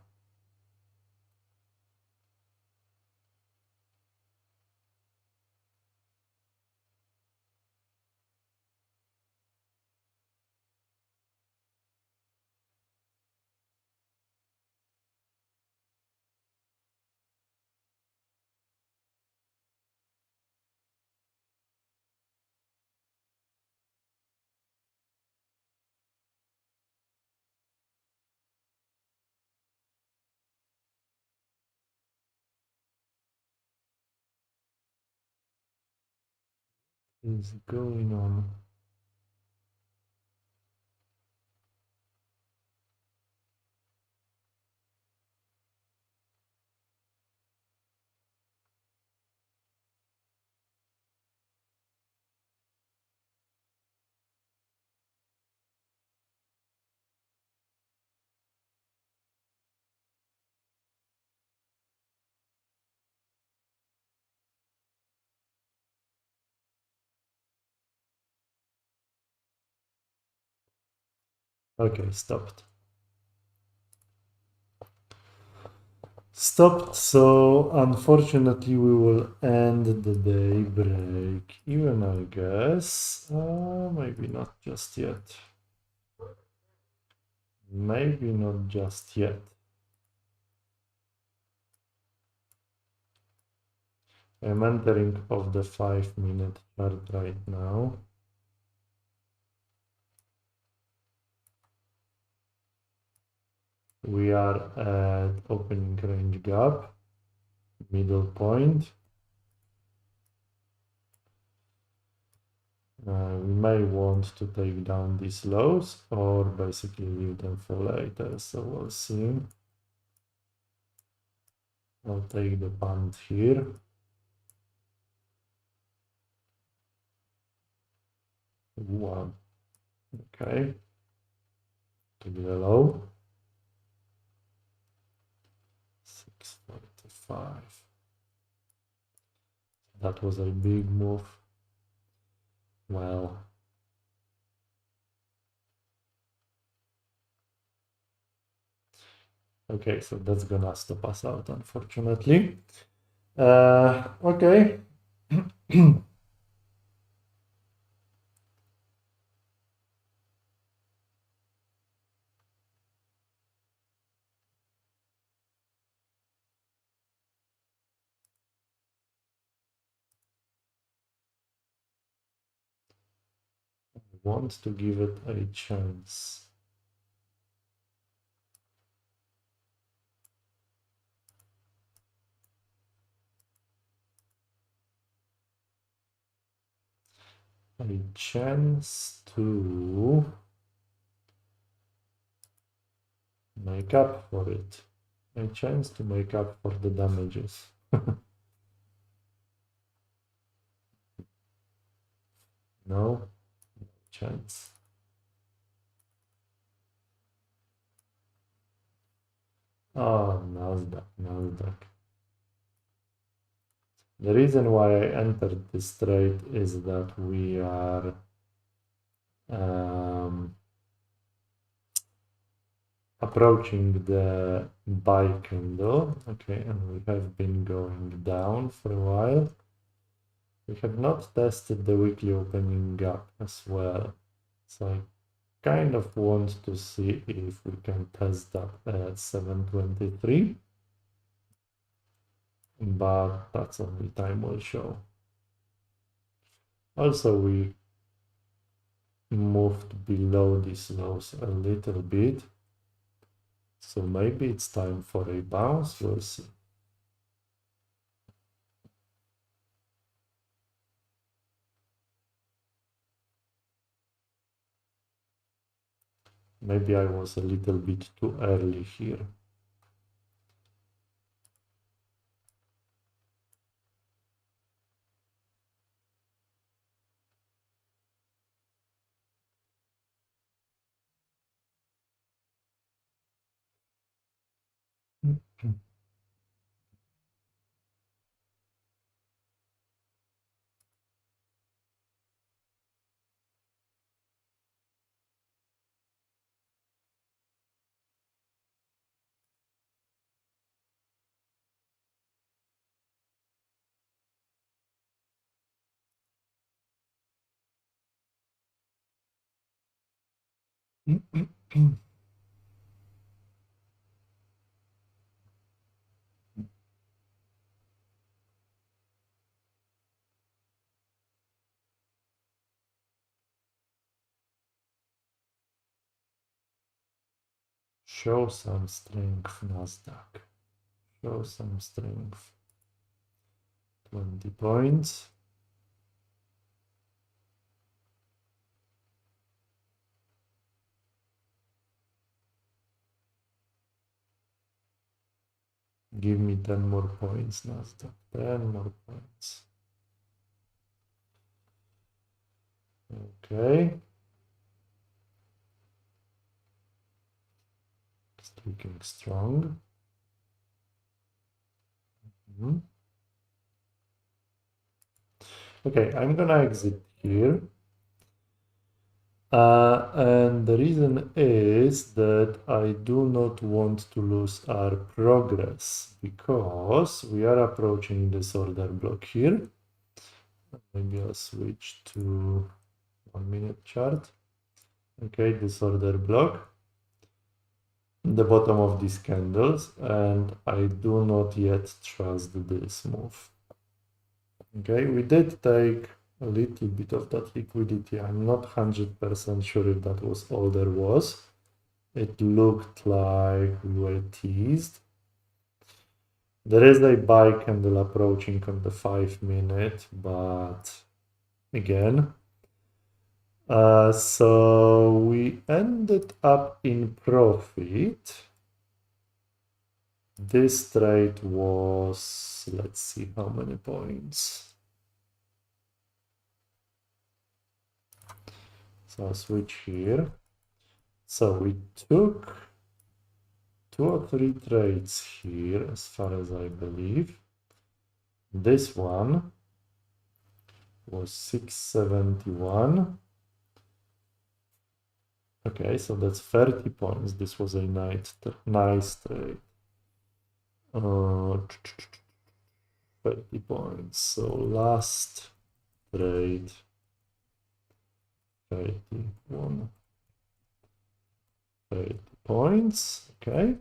is going on? Okay, stopped. Stopped, so unfortunately we will end the day break even, I guess. Maybe not just yet. Maybe not just yet. I'm entering of the 5-minute chart right now. We are at opening range gap, middle point. We may want to take down these lows or basically leave them for later, so we'll see. I'll take the punt here. One, okay, to the low. 645. That was a big move. Well, okay, so that's gonna stop us out, unfortunately. Okay. Want to give it a chance. A chance to make up for it. A chance to make up for the damages. No chance. Oh, NASDAQ. The reason why I entered this trade is that we are approaching the buy candle. Okay, and we have been going down for a while. We have not tested the weekly opening gap as well. So I kind of want to see if we can test that at 723. But that's only time will show. Also, we moved below these lows a little bit. So maybe it's time for a bounce, we'll see. Maybe I was a little bit too early here. Show some strength, NASDAQ. Show some strength. 20 points. Give me 10 more points, NASDAQ. 10 more points. Okay. It's looking strong. Okay, I'm gonna exit here. And the reason is that I do not want to lose our progress because we are approaching this order block here. Maybe I'll switch to 1 minute chart. Okay, this order block, the bottom of these candles, and I do not yet trust this move. Okay, we did take a little bit of that liquidity. I'm not 100% sure if that was all there was. It looked like we were teased. There is a buy candle approaching on the 5 minute, but again, so we ended up in profit. This trade was, let's see how many points. So I'll switch here. So we took 2 or 3 trades here, as far as I believe. This one was 671. Okay, so that's 30 points. This was a nice trade. 30 points. So last trade, 31. 30 points. Okay.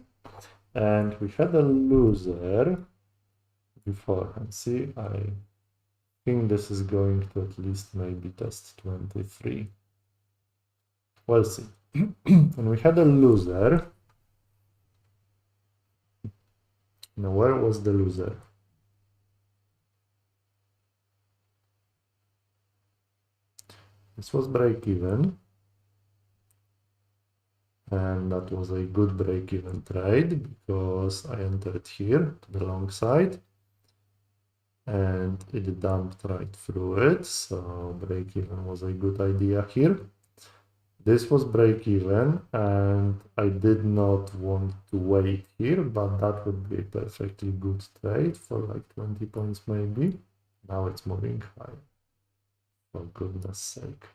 And we had a loser beforehand. See, I think this is going to at least maybe test 23. We'll see. And we had a loser. Now, where was the loser? This was break even. And that was a good break even trade because I entered here to the long side and it dumped right through it. So break even was a good idea here. This was break even and I did not want to wait here, but that would be a perfectly good trade for like 20 points maybe. Now it's moving high, for goodness sake.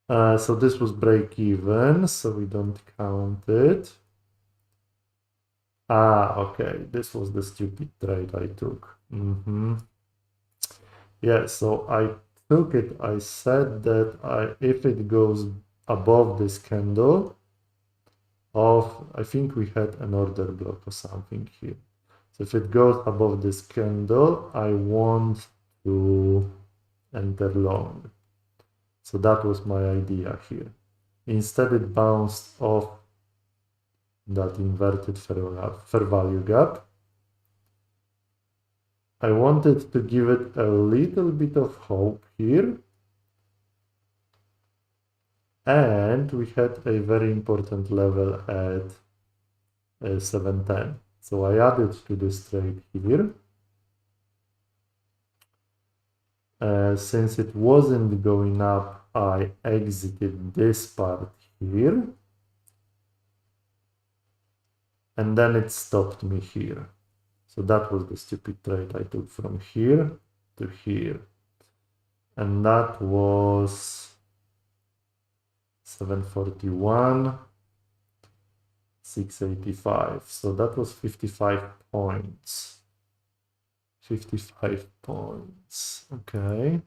So this was break even, so we don't count it. Okay, this was the stupid trade I took. Yeah, so I took it. I said that if it goes above this candle of, I think we had an order block or something here. So if it goes above this candle, I want to enter long. So that was my idea here. Instead, it bounced off that inverted fair value gap. I wanted to give it a little bit of hope here. And we had a very important level at 710. So I added to this trade here. Since it wasn't going up, I exited this part here. And then it stopped me here. So that was the stupid trade I took from here to here. And that was 741, 685. So that was 55 points. 55 points. Okay.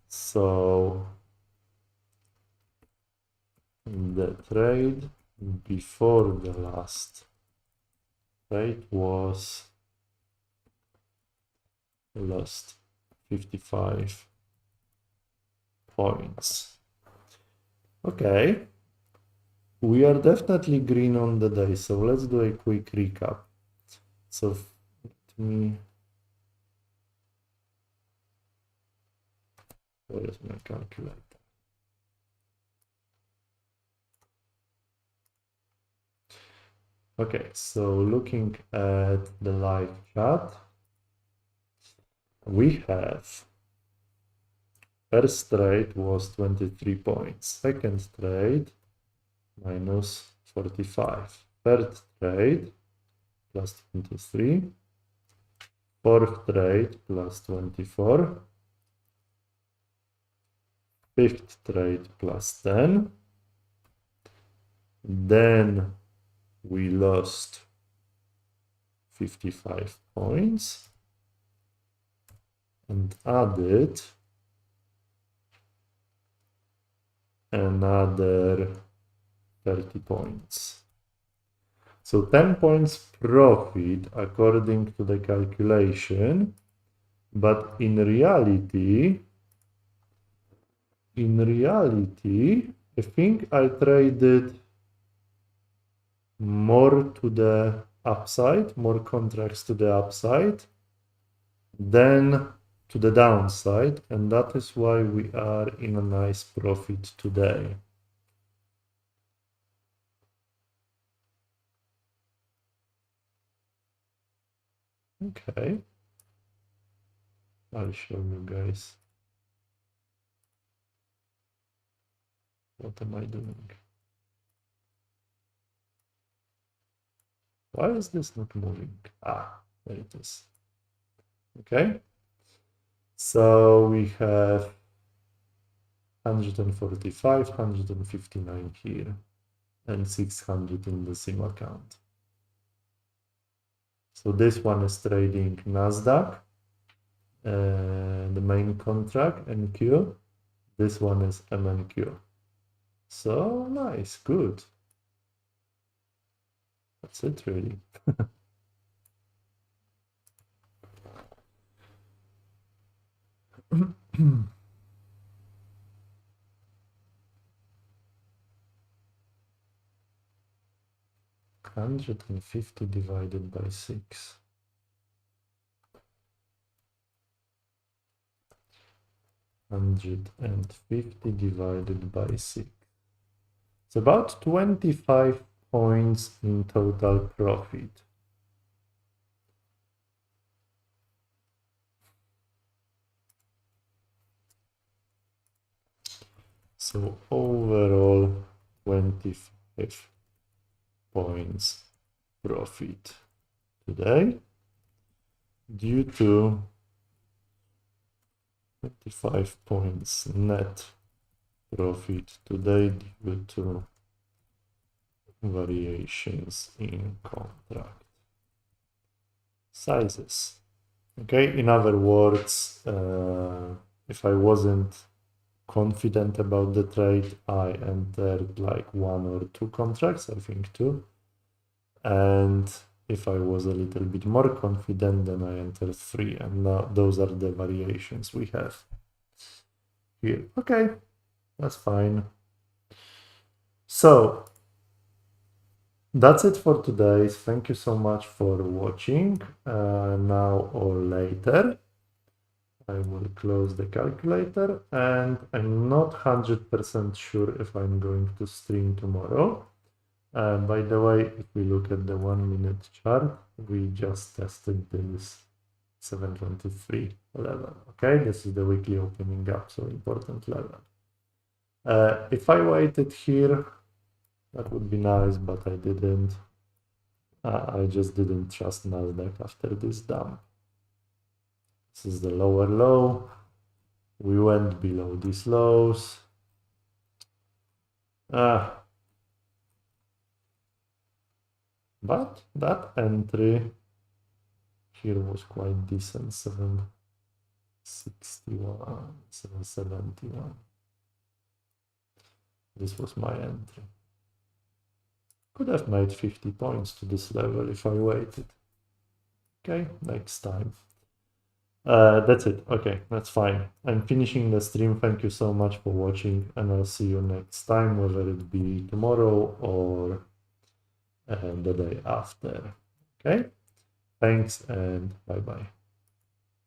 So the trade before the last trade was lost 55 points. Okay. We are definitely green on the day. So let's do a quick recap. So let me, where is my calculator? Okay, so looking at the live chat, we have first trade was 23 points, second trade minus 45, third trade plus 23, fourth trade plus 24, fifth trade plus 10, then we lost 55 points and added another 30 points. So 10 points profit according to the calculation, but in reality, I think I traded more to the upside, more contracts to the upside than to the downside, and that is why we are in a nice profit today. Okay, I'll show you guys. What am I doing? Why is this not moving? Ah, there it is. Okay, so we have 145, 159 here, and 600 in the sim account. So this one is trading NASDAQ, the main contract, NQ. This one is MNQ. So nice, good. That's it really. $150 divided by 6. $150 divided by 6. It's about 25 points in total profit. So overall 25 points profit today due to 25 points net profit today due to variations in contract sizes. Okay, in other words, if I wasn't confident about the trade, I entered like 1 or 2 contracts, I think 2. And if I was a little bit more confident, then I entered 3. And now those are the variations we have here. Okay, that's fine. So that's it for today. Thank you so much for watching. Now or later, I will close the calculator, and I'm not 100% sure if I'm going to stream tomorrow. By the way, if we look at the 1 minute chart, we just tested this 723 level. Okay, this is the weekly opening gap, so important level. If I waited here, that would be nice, but I didn't. I just didn't trust NASDAQ after this dump. This is the lower low. We went below these lows. But that entry here was quite decent, 761, 771. This was my entry. Could have made 50 points to this level if I waited. Okay, next time. That's it. Okay, that's fine. I'm finishing the stream. Thank you so much for watching, and I'll see you next time, whether it be tomorrow or the day after. Okay, thanks and bye bye.